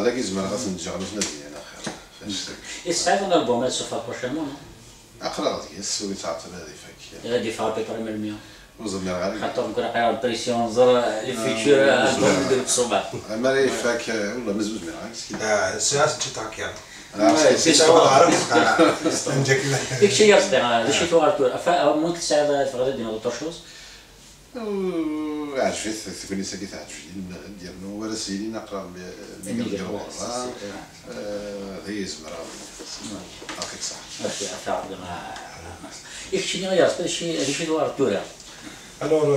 et ça, on a l'album, elle se fera prochainement, non? غادي يفعل بيبر مرمية خاطر نكون قاعد بريسيون نظر لي فيتشر البوم ديال الصباح اما يفاك والله مزوج معاك السياسة تشتاك يعني ديك الشيء يصدق شي توغال ممكن تساعد في غدا ديال اوتر شوز عجبت تكوني ساكت عجبتني ديال ولا سيدي نقرا ميغال جوار هي زمرا هاكيك صح شنو غير شي دوار تورا alors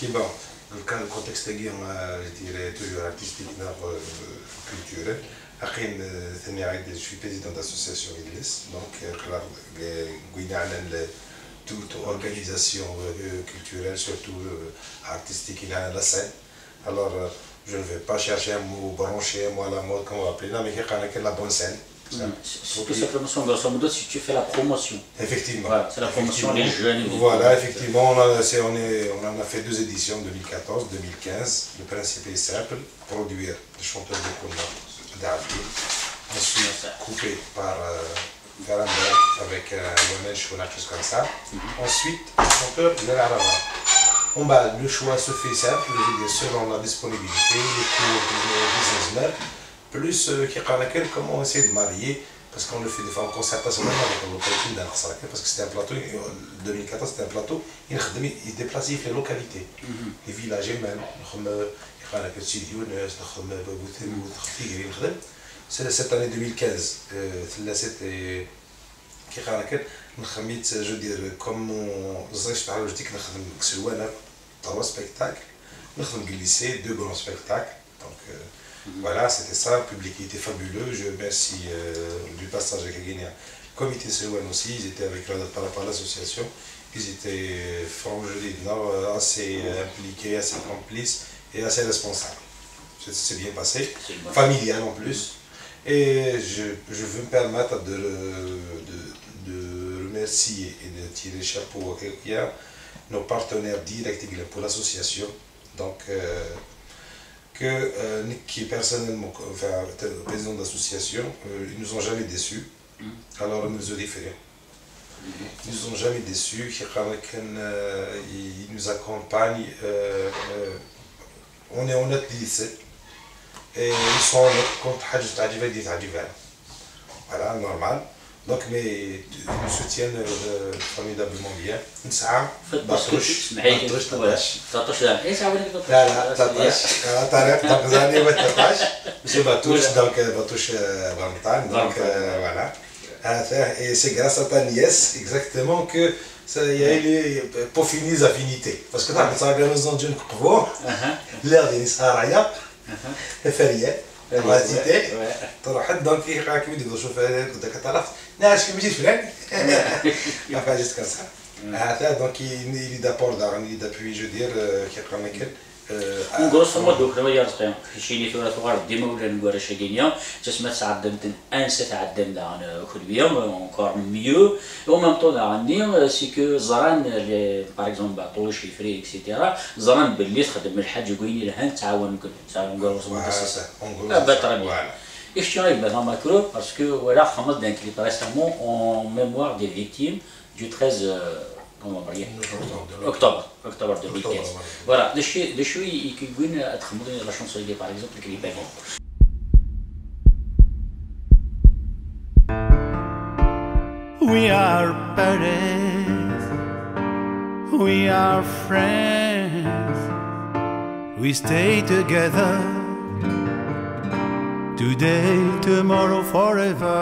كيما كان الكونتكست تاعي je dirais toujours artistique culturel je suis président d'association IDLIS, donc toute organisation culturelle, surtout artistique, il y a la scène. Alors, je ne vais pas chercher un mot branché, moi la mode, comme on va appeler, non, mais il y a la bonne scène. Tout simplement, grosso modo, si tu fais la promotion. Effectivement. Voilà, c'est la promotion des jeunes. Voilà, effectivement, on en a fait 2 éditions, 2014, 2015. Le principe est simple, produire des chanteurs de Kouna, d'Arabie, ensuite couper par faire un bloc avec un manche ou quelque chose comme ça. Ensuite, le chanteur de l'Araba. Le choix se fait simple, je veux dire, selon la disponibilité, les cours businessmen, plus comment on essaie de marier, parce qu'on le fait des fois en concertation avec le localité parce que c'était un plateau, 2014 c'était un plateau, il déplaçait les localités, les villages même, c'est cette année 2015, c'était je veux dire, comme on 3 spectacles, on a glissé 2 grands spectacles. Donc voilà, c'était ça, le public était fabuleux. Je remercie du passage avec Guinée. Le comité Selouane aussi, ils étaient avec l'association, ils étaient franchement assez impliqués, assez complices et assez responsables. C'est bien passé, familial en plus. Et je veux me permettre de remercier et de tirer chapeau à nos partenaires directs pour l'association. Donc, qui personnellement, enfin, le président de l'association, ils ne nous ont jamais déçus. Alors, ils nous ont différés. Ils ne nous ont jamais déçus. Ils nous accompagnent. On est honnête lycée. Et ils sont honnêtes contre voilà, normal. Donc, mais ils nous soutiennent formidablement bien. Batouche. Monsieur Batouche, donc Batouche Valentine, donc voilà. Et c'est grâce à ta nièce, exactement, que il y a eu pour finir les affinités. Parce que dans la maison d'une coupe, l'air de Nisaraya, férié. راتيتي تروح دونك يقراك ودي شوف هذاك وداك تعرف ناس كي مشيت فلان ما فاجت كاسا هذا دونك يلي دابور دارني دابوي جو دير كيقرا ماكل grosso modo كما يرزقهم شيني ثورة ثوار ديما ولا نقول شاكينيا تسمى تعدمت انسى تعدم دعنا خدويا encore mieux et en même temps دعني سي كو زران باغ اكزومبل باطوش فري اكسيتيرا زران باللي تخدم الحاج قويني لها تعاون كل تعاون grosso modo لا بطريقه Et je tiens à mettre en macro parce que voilà, Hamas d'un clip récemment en mémoire des victimes du 13 octobre 2015. Voilà, des choses qui viennent à travers la chanson par exemple le clip avant. We are parents, we are friends, we stay together. Today, tomorrow, forever.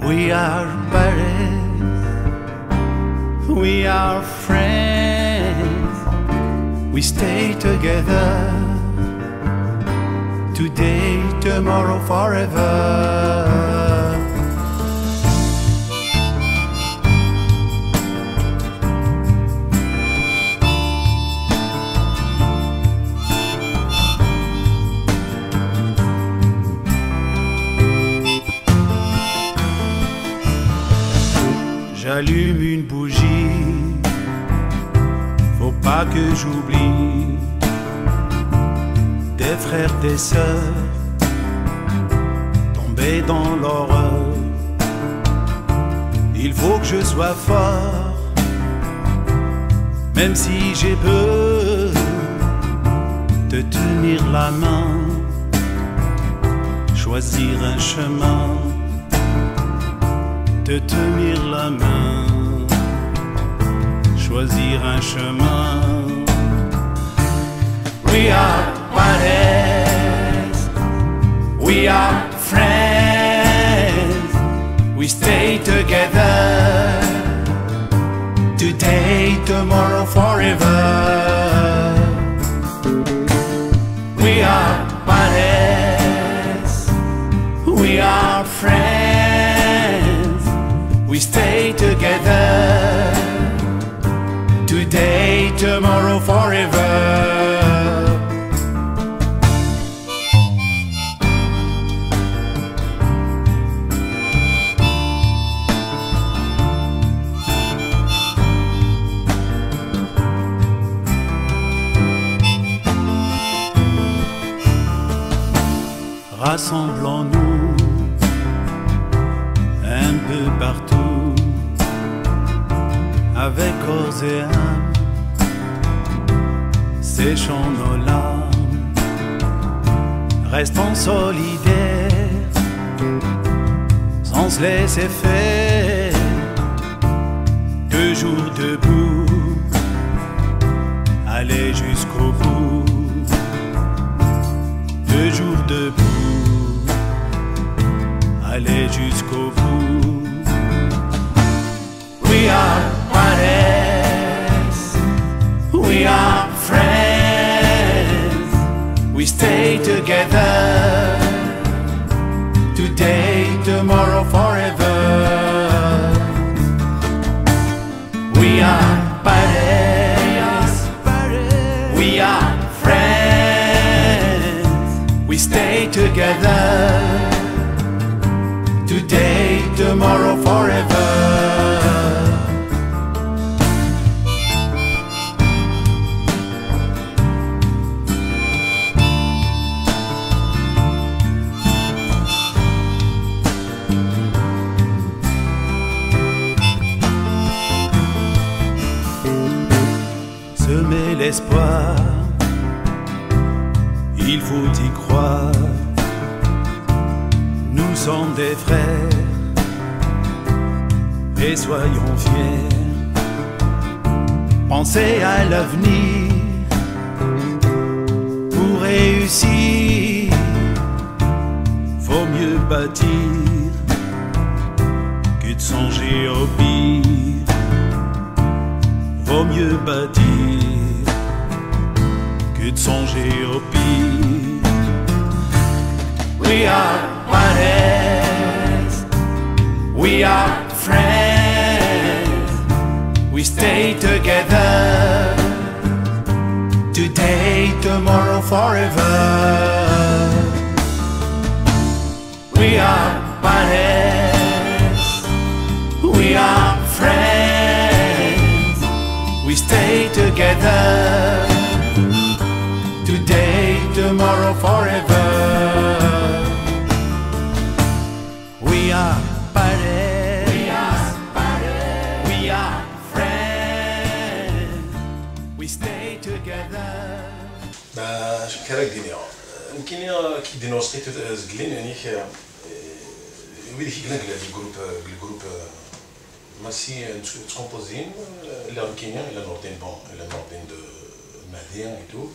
We are parents, we are friends, we stay together. Today, tomorrow, forever. J'allume une bougie, faut pas que j'oublie des frères, des sœurs tombés dans l'horreur. Il faut que je sois fort, même si j'ai peur, de tenir la main, choisir un chemin, de tenir la main, choisir un chemin. We are parents, we are friends, we stay together. Today, tomorrow, forever. We are parents. We stay together, today, tomorrow, forever. Rassemblons-nous un peu partout, avec corps et âme, séchons nos larmes, restons solidaires, sans se laisser faire, toujours debout, aller jusqu'au bout, toujours debout. Aller jusqu'au bout. We are brothers, we are friends, we stay together, today, tomorrow, forever. We are brothers, we are friends, we stay together, today, tomorrow, forever. Semer l'espoir, il faut y croire. Nous sommes des frères et soyons fiers. Pensez à l'avenir pour réussir. Faut mieux bâtir que de songer au pire. Vaut mieux bâtir que de songer au pire. We are brothers, we are friends, we stay together, today, tomorrow, forever. We are brothers, we are friends, we stay together, today, tomorrow, forever. We are brothers, we are friends, we stay together. كراك دينيا يمكن كي دينو سقيت زقلين يعني ويلي كيكنا الجروب ماشي تكومبوزين لا كينيا الا نوردين بون الا نوردين دو مهدي اي تو.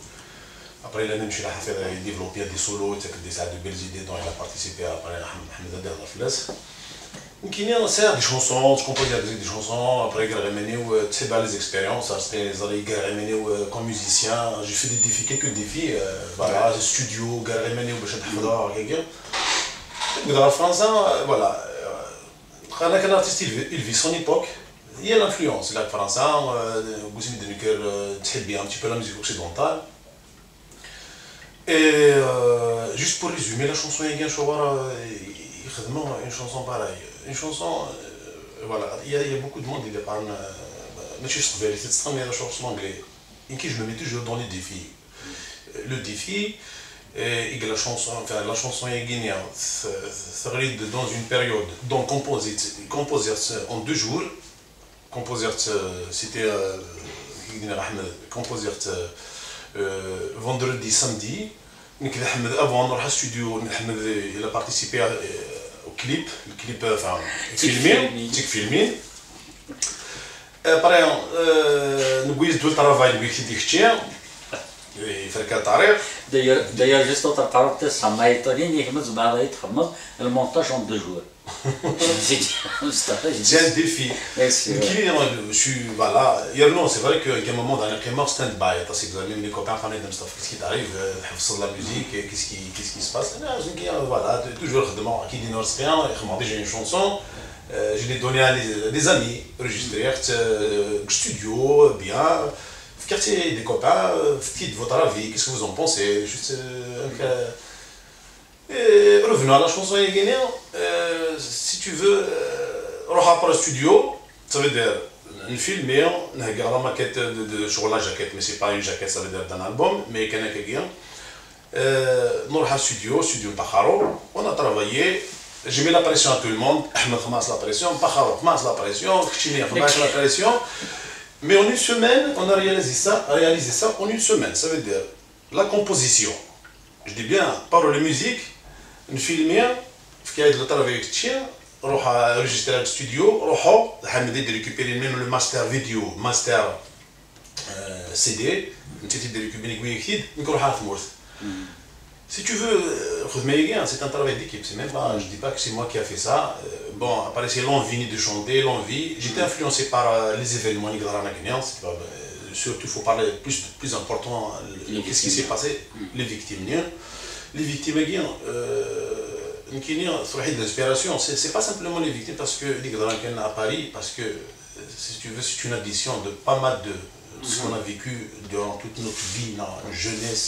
Après, il a même développé des solos, des belles idées dont il a participé après Ahmed Adel Rafles. Donc il y a des chansons, je compose des chansons, après il a ramené très belles expériences, il a ramené comme musicien, j'ai fait des défis, quelques défis, voilà, studio, il a ramené au Bachat Hafada, quelqu'un. Dans la France, voilà, un artiste, il vit son époque, il y a l'influence, la France, Goussimi Denuker, très bien, un petit peu la musique occidentale. Et juste pour résumer, la chanson Yagin Chouara, une chanson pareille. Une chanson, voilà, il y a beaucoup de monde qui parle. Mais je trouve que c'est une chanson anglaise. Et qui je me mets toujours dans les défis. Le défi, et la chanson Yagin, ça arrive dans une période, donc composée en 2 jours. Composée, c'était composée vendredi, samedi. Avant de rentrer au studio, il a participé au clip, enfin, filmé. Après, nous avons eu tout le travail de l'écriture. Il fait le tarif. D'ailleurs, juste au tarif, ça m'a étonné, le montage en 2 jours. C'est un défi. Je suis, voilà, c'est vrai qu'à un moment dans le stand-by, parce que même les copains, qu'est-ce qui t'arrive, la musique, qu'est-ce qui se passe. Voilà, toujours, qui dit non, j'ai une chanson, je l'ai donné à des amis enregistrés studio bien quartier des copains dites votre avis, qu'est-ce que vous en pensez, juste revenons à la chanson Yegenia, si tu veux روح après studio, ça veut dire نفيلمي نهكر لا ماكيت شغل لا جاكيت مي سي با اون جاكيت ça veut dire d'un album mais كان هكايا نروح ستوديو نتاع خارو on a travaillé j'ai mis la pression à tout le monde احمد خماس la pression با خارو خماس la pression كشتيني خماس la pression mais en une semaine on a réalisé ça en une semaine ça veut dire la composition je dis bien par la musique نفيلمي في كايد الطرافي كتشيا روح انريجستري ستوديو روحو حمدي دي ريكوبيري ميم لو ماستر فيديو ماستر سي دي انت تدي ريكوبيري كوين كتيد نروح على ثمورث si tu veux خذ ما يجي c'est un travail d'équipe c'est même pas je dis pas que c'est moi qui a fait ça bon après c'est l'envie de chanter l'envie j'étais influencé par les événements اللي قدرنا كنيا surtout faut parler plus important qu'est-ce qui s'est passé les victimes يجي صراحة l'inspiration, c'est pas simplement les victimes parce que les gens à Paris, parce que si tu veux, c'est une addition de pas mal de ce qu'on a vécu durant toute notre vie, notre jeunesse.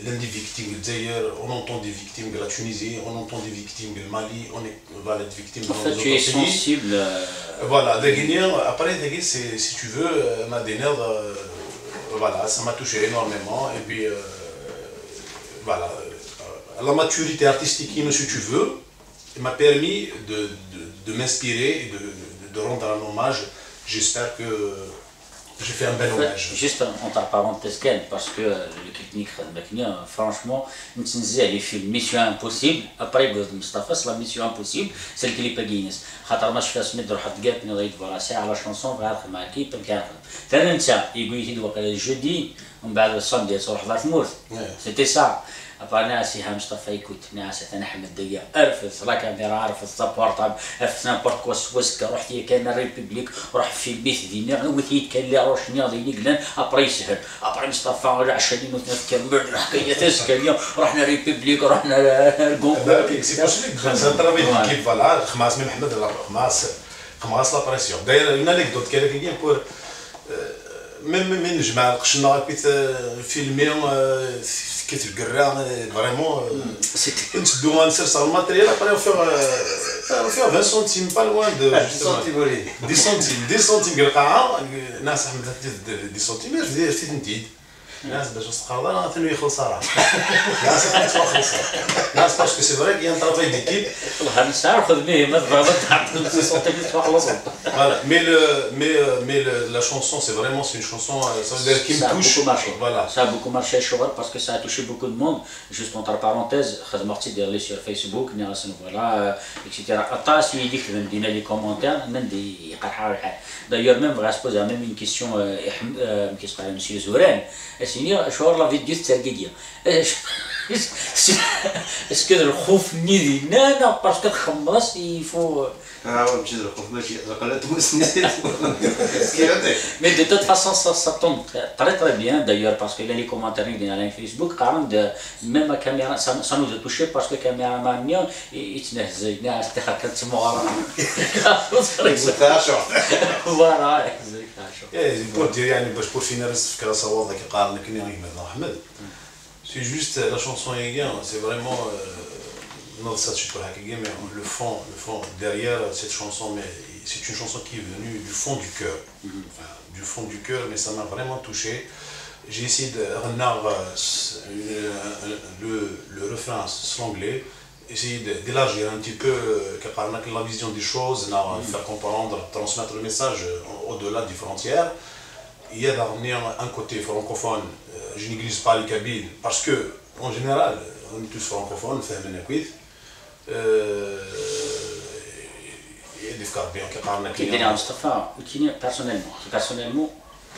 L'un des victimes, on entend des victimes de la Tunisie, on entend des victimes du Mali, on est des victimes dans les autres pays. Sensible. Voilà, après, si tu veux, ma dernière, voilà, ça m'a touché énormément et puis voilà. La maturité artistique, si tu veux, m'a permis de m'inspirer et de rendre un hommage. J'espère que j'ai fait un bel hommage. Juste entre parenthèses, parce que le technique, franchement, les films Mission Impossible, après Mustafa, c'est la Mission Impossible, c'est le clip à Guinness. خاطر ما شفت نقدر حط قالتني ضيت فراسي على شونسون غير مع كيب كان ثاني نتا يقول لي وقال جودي ومن بعد الصندي تروح ضاف مورث سيتي سا ابا ناس يا مصطفى يكوت ناس انا احمد ديا ارفس لا كاميرا عارف السبورتاب ارفس نابورت كواس وسكا رحت كان الريبوبليك روح في البيت دينا وثيت كان لي روشنيا ديني قلنا ابري سهل ابري مصطفى ولا 20 نتكمل الحكايه تسكن رحنا ريبوبليك رحنا الكون سي بوسيبل سان ترافي كيف فوالا خماس من محمد خماس لا بريسيون داير اون انيكدوت كاين بور من جمع القشنا كيت فيلمي كيت القرا فريمون نشدو نسرسر الماتريال ابري فيها 20 سنتيم با لوان دو 10 سنتيم القاعه ناس احمد 10 سنتيم في تنتيد ناس باش تقرا ثاني يخلص راه ناس تخلص ناس باسكو سي فري كاين طرافاي ديكيب والله نسعى خذ به ما تعطل 10 سنتيم تخلص voilà mais la chanson c'est vraiment une chanson ça veut dire qui me touche voilà ça a beaucoup marché شغل parce que ça a touché beaucoup de monde juste entre parenthèses خدمتي دير sur Facebook ناس voilà etc اطاس يديك عندنا لي كومونتير ندي يقرحوا الحال d'ailleurs même va se poser même une question qu'est-ce que monsieur Zourane سيني شعور لا فيديو تاع est-ce que الخوف نيدي لا باسكو تخمص يفو ماشي الخوف ماشي قلت مسنيت mais de toute façon ça tombe très très bien d'ailleurs parce que les commentaires dans Facebook carrément de même la caméra ça nous a touché parce que caméraman ميا يتنهز ناس تخكرت مغاره voilà pour dire يعني باش pour finir الفكره صواب كي قال لك ني احمد c'est juste la chanson c'est vraiment non ça tu peux hacker mais le fond derrière cette chanson mais c'est une chanson qui est venue du fond du cœur enfin, du fond du cœur mais ça m'a vraiment touché j'ai essayé de rendre le refrain l'anglais essayer d'élargir un petit peu la vision des choses faire comprendre transmettre le message au-delà des frontières il y a d'amener un côté francophone je néglige pas les Kabyles parce que en général on est tous francophones فاهمين كويس كيدير مصطفى كاين personnellement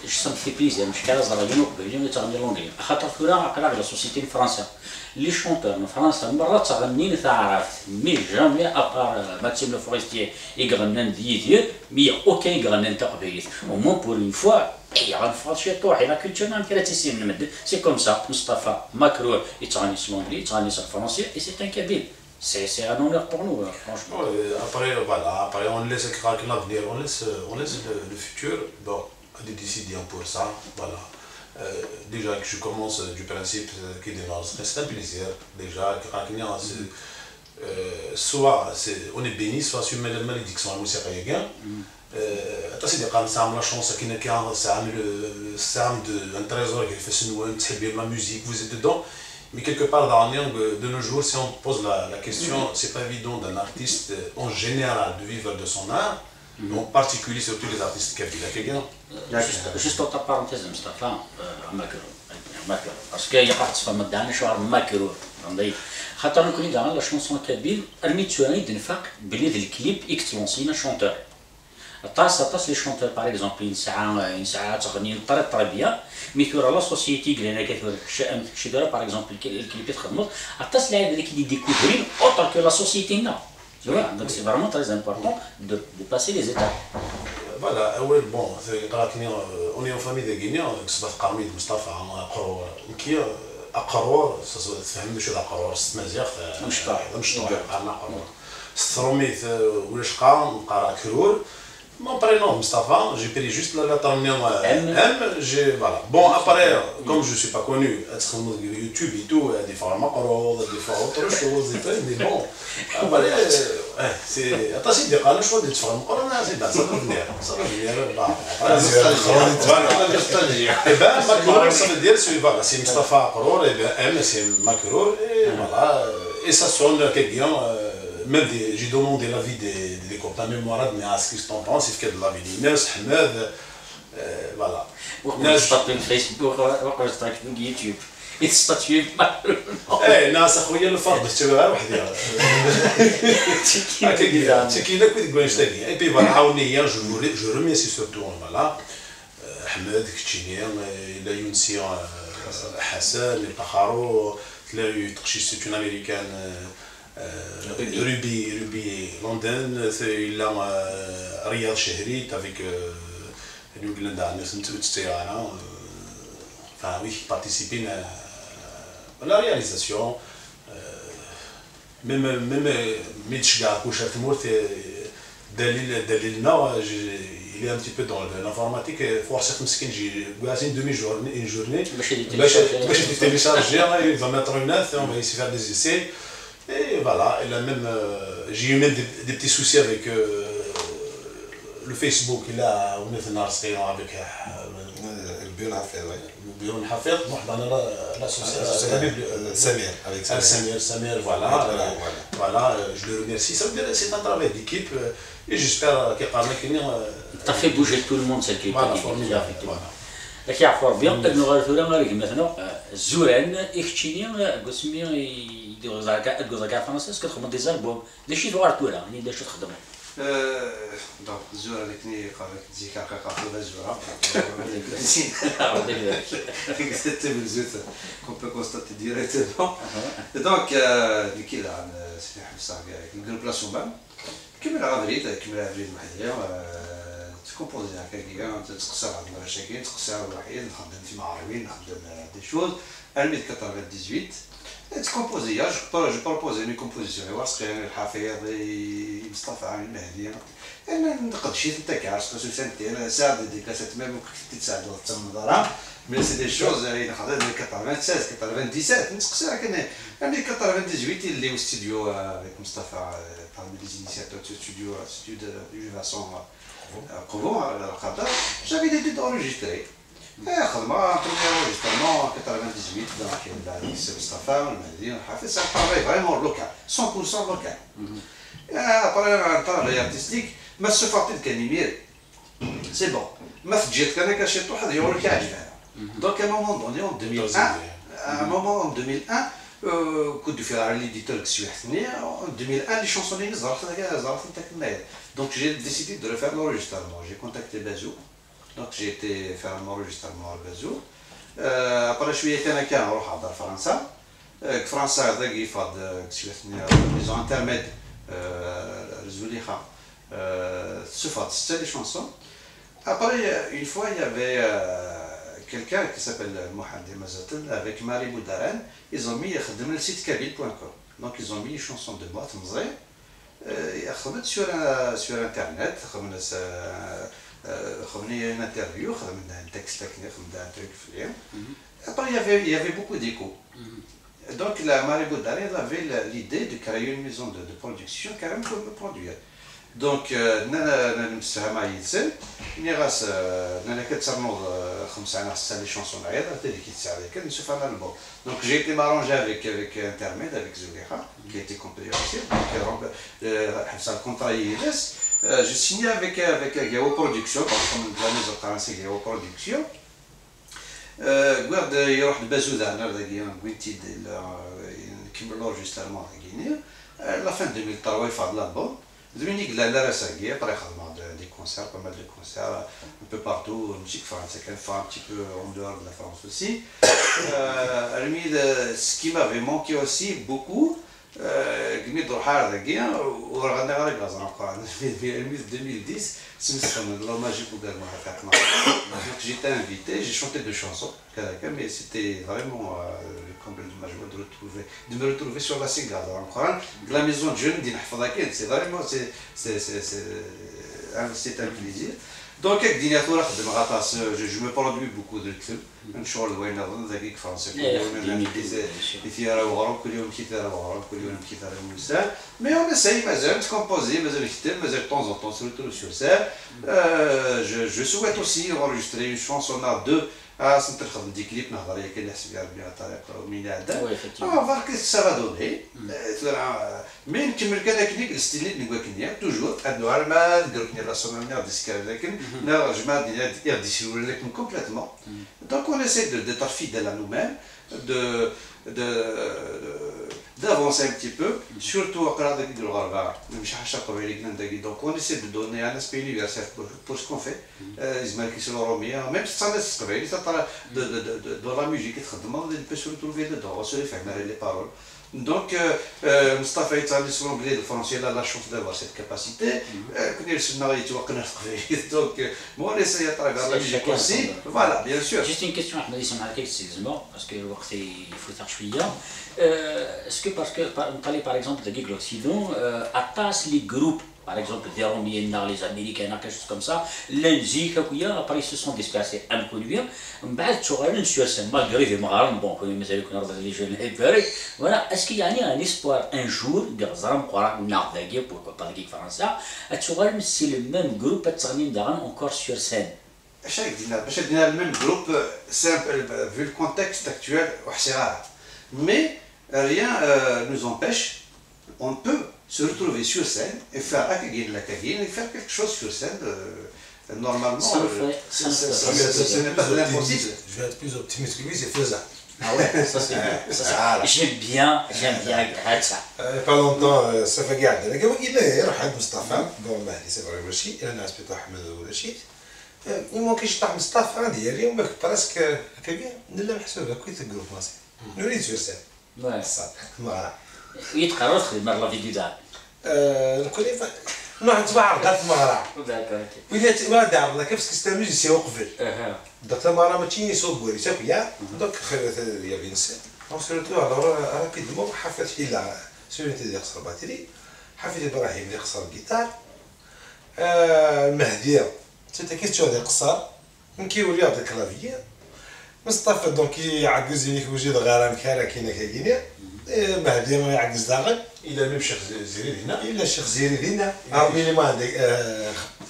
je ça me fait plaisir مش كاع زرا جنوب بيجي يتعلم لونجلي خاطر فينا قرا على سوسيتي فرنسا لي شونتور من فرنسا مرات تغنين تعرف مي جامي ابار ماتيم لو فورستير يغنن ديتير مي اوكي يغنن تاع قبيل او مون بور اون فوا اي غنفرشي طوحي لا كولتور كي تيسير نمد سي كوم سا مصطفى ماكرون يتغني لونجلي يتغني الفرنسي اي سي ان كابيل C'est un honneur pour nous, franchement. Après, voilà, après on laisse l'avenir, on laisse le futur de décider pour ça. Voilà. Déjà que je commence du principe que c'est un plaisir. Déjà, soit on est béni, soit sur la malédiction à musique. تصدق قام سام لا شونس كاين سام un trésor qui fait سنوان تحب la musique, vous êtes dedans. Mais quelque part dans de nos jours, si on pose la question, c'est pas évident d'un artiste en général de vivre de son art, mais en particulier surtout les artistes kabyles. Juste entre parenthèses, Mustafa, parce qu'il y a partie de la شعر ماكرو خاطر نكون داير لا شونسون كابيل رميت شويه دنفق بلي ذا الكليب اكسلونسينا شونتور طاس لي شونتور باغ اكزومبل une ساعه تغني الطربيه ميثور لا سوسيتي لنا كثر شي دايره باغ اكزومبل الكليب تخدموا طاس لعاد اللي كي ديكوفري اوتر كو لا سوسيتي نا donc c'est vraiment très important de passer les étapes. Voilà, bon, on est en famille de Guinée, كسبت قرميد مصطفى قرور كي أقرور تفهم شو أقرور مزيخ مشطوح قرنا قرور ستروميت ولا شقا نقرا كرور mon prénom Mustafa, j'ai pris juste la lettre M, voilà. Bon, après, comme je ne suis pas connu, YouTube et tout, des fois des fois autre chose, mais bon, après, c'est... Attends, c'est des choix de faire ça va venir, et bien, Makaror, ça veut dire, c'est Mustafa Akror, et bien M, c'est Makaror, et voilà, et ça sonne quelqu'un... Même j'ai demandé l'avis des copains mémoires, mais à ce qu'ils t'en pensent, c'est de l'avis d'Inès, Ahmed, voilà. وقت تطبيق فيسبوك وقت تطبيق يوتيوب يتستطيع ايه ناس اخويا الفرق باش تبغى وحدي تكينا كنت تقول نشتاقي اي بي عاوني جو ريميرسي سورتو فوالا احمد كتشيني لا يونسي حسن القخارو تلاقي تقشي سيت اون امريكان Ruby London, il a Riyad Chehri avec New England enfin oui, participer à la réalisation. Même Mitchgar Kouchatmour, il est un petit peu dans l'informatique. Forcément, j'ai passé une demi-journée, une journée. Je télécharger, il va mettre une note, on va essayer de faire des essais. Et voilà, j'ai eu même des petits soucis avec le Facebook. Là, on est avec Bion Hafez, Samir, voilà, je le remercie. Ça veut dire que c'est un travail d'équipe et j'espère qu'il tu as fait bouger tout le monde cette équipe. لكن يعرفوا ربي نغير ثورة غير مثلا الزوران اختيني قسمي يديروا زكاة فرنسا كتخدم دي زالبوم داكشي ثوار ثورة يعني داش تخدم دونك الزورة اللي كني قالك تزيكا قاقا الزورة قلت من زوت كون بو كونستاتي ديريكتومون دونك اللي كيلعب سي حفصة الجروب لا سومان كمل عفريت محلية تكومبوزي هكاكيا تقصر على المشاكل تقصر على الوحيد نخدم في معارضين نخدم دي شوز الميد 98 تكومبوزي جو بروبوزي مي كومبوزيسيون واسقي الحفيظ مصطفى عامل المهدي انا نقد شي تاع عرس سوسانتي انا ساعد ديك كاسات ميم كنت تساعد وقت النظاره مي سي دي شوز اللي خدات 96 97 نسقسي كان عندي 98 اللي هو استوديو افيك مصطفى parmi les initiateurs de studio de Vivason Provence à la Qatar, j'avais des deux enregistrés. خدمة premier enregistrement en 98 dans le Mustafa, on m'a dit, on a fait un travail vraiment local, 100% local. Après un travail artistique, ما السفارة كان c'est bon. ما فجيت كان كاشيت واحد يوري كيعجبها. Donc à un moment donné en 2001, كنت في على l'éditeur que suis en 2001 les chansons les زرفت donc j'ai décidé de refaire l'enregistrement. J'ai contacté Bazou, donc j'ai été faire un enregistrement à Bazou. Après je suis été à Cannes, on va à France. France a des les intermèdes, Zuliha, c'est des chansons. Après une fois il y avait quelqu'un qui s'appelle Mohamed Mazatel avec Marie Boudaran, ils ont mis le site kabyle.com. Donc ils ont mis une chanson de moi, Tmzé. خدمت sur internet, خدمني une interview, خدمنا un texte technique, خدمنا un truc film. Après il y avait beaucoup d'écho. Donc la Marie Baudard avait l'idée de créer une maison de production carrément pour me produire. Donc نانا نمسها مع يتسن ملي غاس نانا كتصنوض 5 سنين 6 لي شونسون عيط حتى اللي كيتساعد هكا نشوف انا البون. Donc j'ai été m'arrangé avec Intermed, avec Zouliha, qui était compréhensible. Donc حبس الكونترا يجلس. Je signais avec Gao Production, comme la maison française Gao Production. قعد يروح لبازودا انا داكيا قلتي نكملو جوست المون غينيا. La fin 2003 يفاض l'album. Dominique Lala Sagui, après des concerts, pas mal de concerts un peu partout, en musique française, un petit peu en dehors de la France aussi. Ce qui m'avait manqué aussi beaucoup, قميت روحها ذاكيا ورغدنا غير كازا في 2010 سمسخنا لو ماجيك وقالنا هكاك. Donc j'étais invité, j'ai chanté 2 chansons, mais c'était vraiment le comble de ma joie de me retrouver sur la scène de la maison de jeunes d'Inhfada Kent. C'est vraiment c'est un plaisir. Donc avec Dinatora خدم غطاس je me produis beaucoup de clips نشغل وين نظن ذاك فرنسا كل يوم كثيرة وغرام كل يوم كثيرة وغرام كل يوم كثيرة موسى mais on essaye مازال تكومبوزي مازال نكتب مازال de temps en temps surtout sur scène. Je souhaite aussi enregistrer une chanson à 2 سنت نخدم دي كليب نهضر هي كاين حسب ربي طريقه وميلاده on va que ça va donner mais نكمل كذا كنيك الستيل نقول كنيا توجور ادو على نديرو كنيا لا سومانيا ديسكار لكن نرجع ديال ديسيرو لكن كومبليتمون. Donc on essaie d'être fidèle à nous-mêmes, d'avancer un petit peu, surtout donc on essaie de donner un aspect universel pour ce qu'on fait. Même si ça dans la musique, il peut se retrouver dedans, on se les fait les paroles. Donc, Mustafa est allé sur l'anglais, le français, il a la chance d'avoir cette capacité. Donc, moi, on essaie à travers la musique aussi. Voilà, bien sûr. Juste une question, Ahmed Ismail, excusez-moi, parce que il faut faire chouïa. Est-ce que, parce que, on parlait par exemple de l'Occident, attache les groupes, par exemple des Romiens, les Américains, quelque chose comme ça, l'Inzik, après ils se sont dispersés un peu bien. بعد شغالين sur scène malgré les marins, bon, comme ils avaient les jeunes et voilà, est-ce qu'il y a un espoir un jour de Razam Qora Nardagé pourquoi pas l'équipe française, à شغالين c'est le même groupe à Tsarnin Daran encore sur scène. Chaque dîner le même groupe, simple vu le contexte actuel, c'est rare. Mais rien nous empêche, on peut se retrouver sur scène et faire la cabine et faire quelque chose sur scène. Normalement, ce n'est pas de l'impossible. Je vais être plus optimiste que lui, c'est faisable. Ah ouais, ça c'est j'aime bien ça. Pas longtemps, ça fait garder. لكن il est راح عند مصطفى bon مهدي c'est vrai ولا شيء الناس بتاع احمد ولا شيء ممكن يشطح مصطفى عندي اليوم برسك كبير نلا محسوبه كويس الجروب ماسي نريد sur scène. Ouais. Voilà. يتقرر تخدم مرة في دار. نكون نوع تبع عرضات المغرب. D'accord. ولا ما دار كيف سكستامي سي وقفل. Donc المغرب ما تشيني صوب بوري تاكيا. Donc خلت يا بينسى. On se retrouve alors rapidement حفلت إلى سوريتي اللي خسر باتري. حفلت إبراهيم اللي خسر الجيتار. مهدي سيتا كيستيون ديال القصار. نكيولي هذا الكلافيير. مصطفى دونك يعكز ليك وجد غرام كالا كاينه كاينه. مهدي ما يعكز داغن. إلا ميم شيخ زيري هنا. إلا الشيخ زيري هنا. أرميني ما عندك.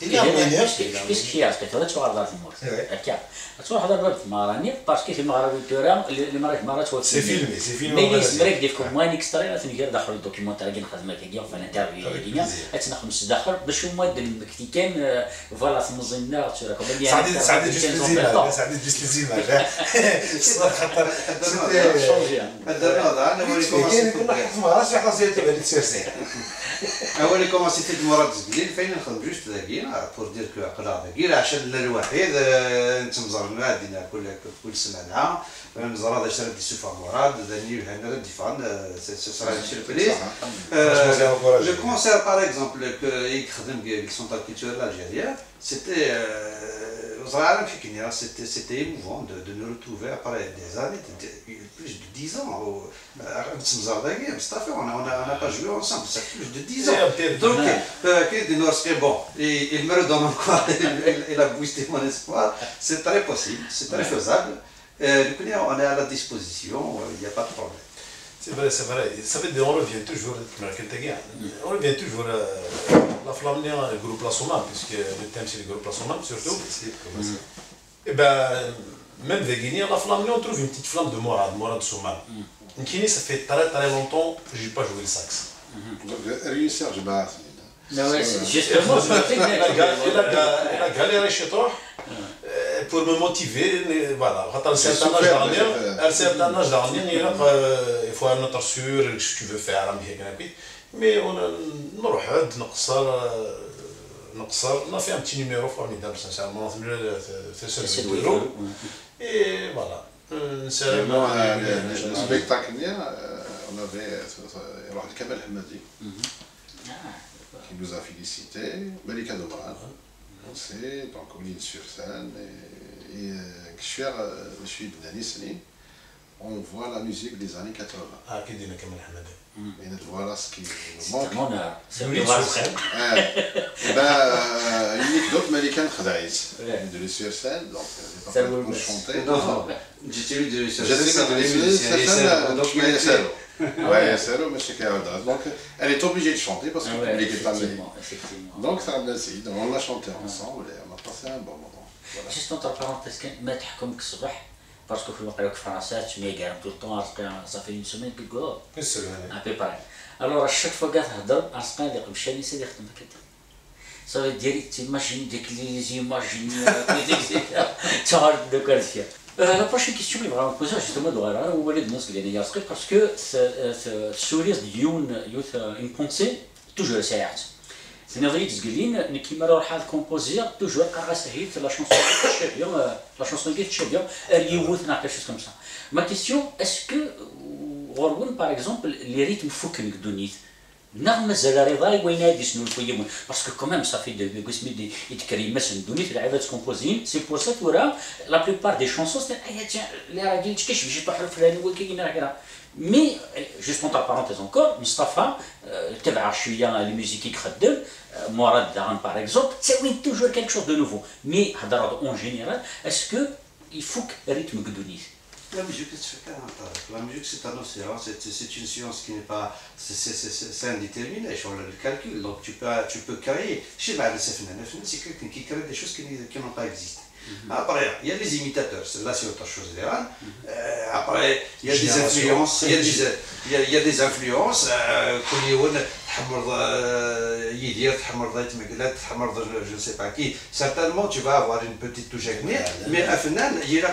إلا أرمينيا. بس كي عرفت تقدر تشوف عرضات الموت. أكيد. تشوف عرضات المغربية باسكو في المغرب التورا اللي مرات هو سي فيلمي مي يسمرك ديك موان اكسترا لا تنقدر داخل الدوكيومونتير كي نخدم كي في الانترفيو ديالنا اتناخذ مش داخل باش هما كي كان فوالا تنظمنا تورا كوميديا سعدي جوست لزيماج سعدي جوست لزيماج خاطر درنا انا كاين كنا حفظ ما راسي حنا زيت على السيرسي اول كومونسي في مرات قليل فين نخدم جوست ذاكينا بور دير كو عقله ذاكينا عشان الوحيد انت مزرنا دينا كل سمانه نزرا هذا شرب السوفا مراد ذني هنا ديفان سي سيربريز le concert par exemple que يخدم بالسونتر كولتورال الجزائريه c'était C'était émouvant de nous retrouver après des années, plus de 10 ans. On n'a pas joué ensemble, c'est plus de 10 ans. Donc, bon, il me redonne encore, il a boosté mon espoir. C'est très possible, c'est très faisable. On est à la disposition, il n'y a pas de problème. C'est vrai, c'est vrai. Ça veut dire on revient toujours la flamme le groupe La Sommam, puisque le thème c'est le groupe La Sommam surtout. Et ben, même Véguinia, la flamme, on trouve une petite flamme de Morad Sommam. Nkini, ça fait très longtemps que je n'ai pas joué le sax. Donc, réussir, je bats. Justement, Elle a galéré chez toi pour me motiver. Voilà, à un certain âge dernier, il faut un autre sûr ce que tu veux faire. Mais on a fait un petit numéro formidable, sincèrement. C'est le numéro. Et voilà. Le spectacle, on avait Kamel Hamadi qui nous a félicité, Malika Dobran, c'est donc on est sur scène et je suis Denis, on voit la musique des années 80. Ah, qui dit Kamel Hamadi. Et voilà ce qui nous manque. C'est un honneur. Une anecdote, Malika Khadaïs, de sur scène, donc ça pour chanter. Non, j'étais eu de sur scène, donc ouais, c'est le monsieur qui a donc elle est obligée de chanter parce que le public est amené. Donc ça on l'a chanté ensemble et on a passé un bon moment. Juste entre parenthèses, ما تحكمك الصبح باسكو في الوقت في فرنسا تسمع كاع طول الطون صافي اون سيمين كيقول ان بي باغي الوغ اشاك فوا كاع تهضر ارسقان اللي قبل شاني سيدي يخدم هكا صافي ديري تيماجين ديك لي زيماجين تعرف دوك هادشي. La prochaine question que je vais vous poser justement parce que sourire une pensée toujours ساعات. C'est-à-dire que qui m'a راح composer toujours la chanson la chanson qui est chérie quelque chose comme ça. Ma question, est-ce que par exemple les rythmes فوكن دونيت نعم مازال رضاي وينادي شنو الفيلم باسكو كوميم صافي دو قسمي يتكري مثلا دونيت العباد كومبوزين سي بور سا تورا لا بليبار دي شونسون سي لي راجل كيش باش يطيح الفلاني وكاين هكذا مي جوست اونتر بارونتيز انكور مصطفى تبع شويه لي ميوزيك يخدم مراد دان باغ اكزومبل تساوي توجور كالك شوز دو نوفو مي هضر اون جينيرال اسكو يفوك ريتم دونيت. La musique, la musique c'est un océan, c'est une science qui n'est pas, c'est indéterminé, sur le calcul, donc tu peux créer, je sais pas, c'est quelqu'un qui crée des choses qui n'ont pas existé. Après, il y a des imitateurs, là c'est autre chose. Après, il y a des influences, il y a des influences, je ne sais pas qui, certainement tu vas avoir une petite touche ethnique, mais à final, il y a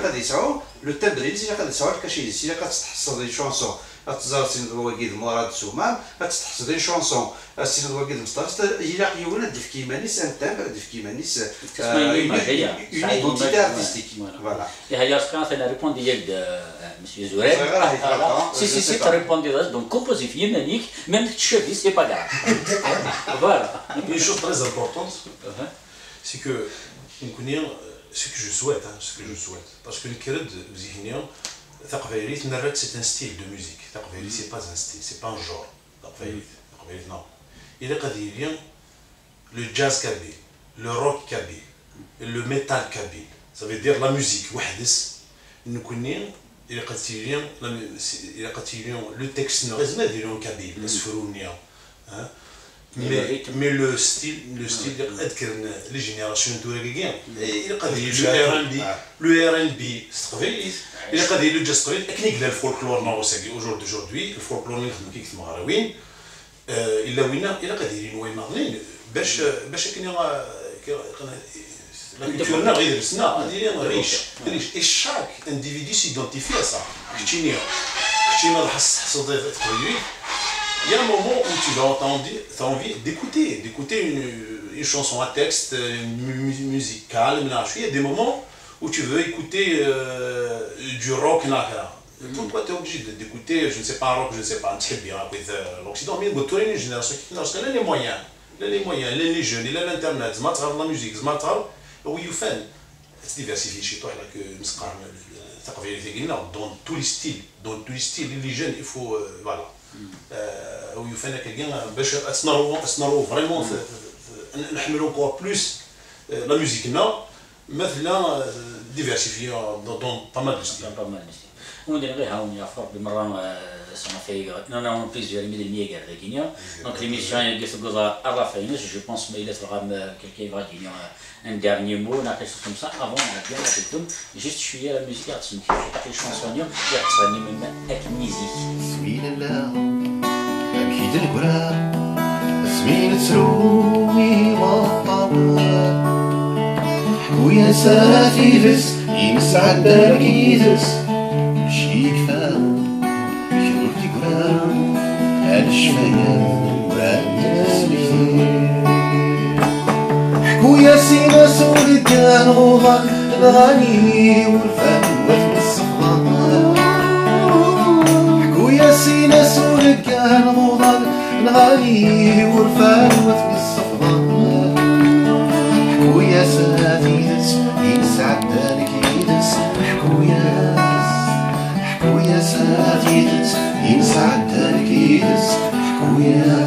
le تدريب اللي قد يصور كشي اللي قد تحصل دي شونسون تزار سين الواقيد مراد سومام تحصل دي شونسون سين الواقيد مصطفى الى قيونا ديف كيمانيس ان تامبر ديف كيمانيس اون ايدنتيتي ارتستيك فوالا et هيا سكان انا ريبوندي يد مسيو زوري سي tu répondis donc composé yémanique même tchèque c'est pas grave voilà une chose très importante c'est que ce que je souhaite, parce que le Kéred, c'est un style de musique. C'est pas un style, c'est pas un genre. Non. Il est le jazz kabyle, le rock kabyle, le metal kabyle. Ça veut dire la musique. Il est le texte ne reste pas dire kabyle, mais le style les générations de le R&B il a dit le jazz technique le folklore aujourd'hui le folklore il a dit la culture riche et chaque individu s'identifie à ça. Il y a un moment où tu as envie d'écouter une chanson à texte musical. Il y a des moments où tu veux écouter du rock. Pourquoi tu es obligé d'écouter, je ne sais pas, un rock, je ne sais pas, très bien, avec l'Occident, mais tu as une génération qui a les moyens, les jeunes, il a l'internet, la musique, où you fais تديفيرسيفي شي طوح لك مسقار الثقافيه اللي قلنا دون تو لي ستيل اللي جان يفو فوالا ويفانا كاين باش اصنعوا فريمون نحملوا كوا بلوس لا ميوزيكنا مثلا ديفيرسيفي دون با مال دو ستيل. On dirait qu'on a fait des marrons, ça m'a fait. Non, on a plusieurs milliers de Guinéens. Donc l'émission est à la fin. Je pense qu'il y aura quelqu'un qui va dire un dernier mot, quelque chose comme ça. Avant, on a bien fait tout. Juste, je suis à la musique artistique. Je suis les chansons, et je suis même avec musique. سمين الله أكيد القراب سمين تروي والطباب حكويا ساتيفس يمسعد بالكيدس شيك فاهم يخرج قراب هاد الشفايا قراب سمين حكويا سينا سوري كان غوغا الغني والفهم وثم الصفغان حكويا سينا سوري كان غوغا الغني والفهم وثم الصفغان حكويا ساتيدس يسعد دارك يدس حكويا ساتيدس يسعد دارك يدس حكويا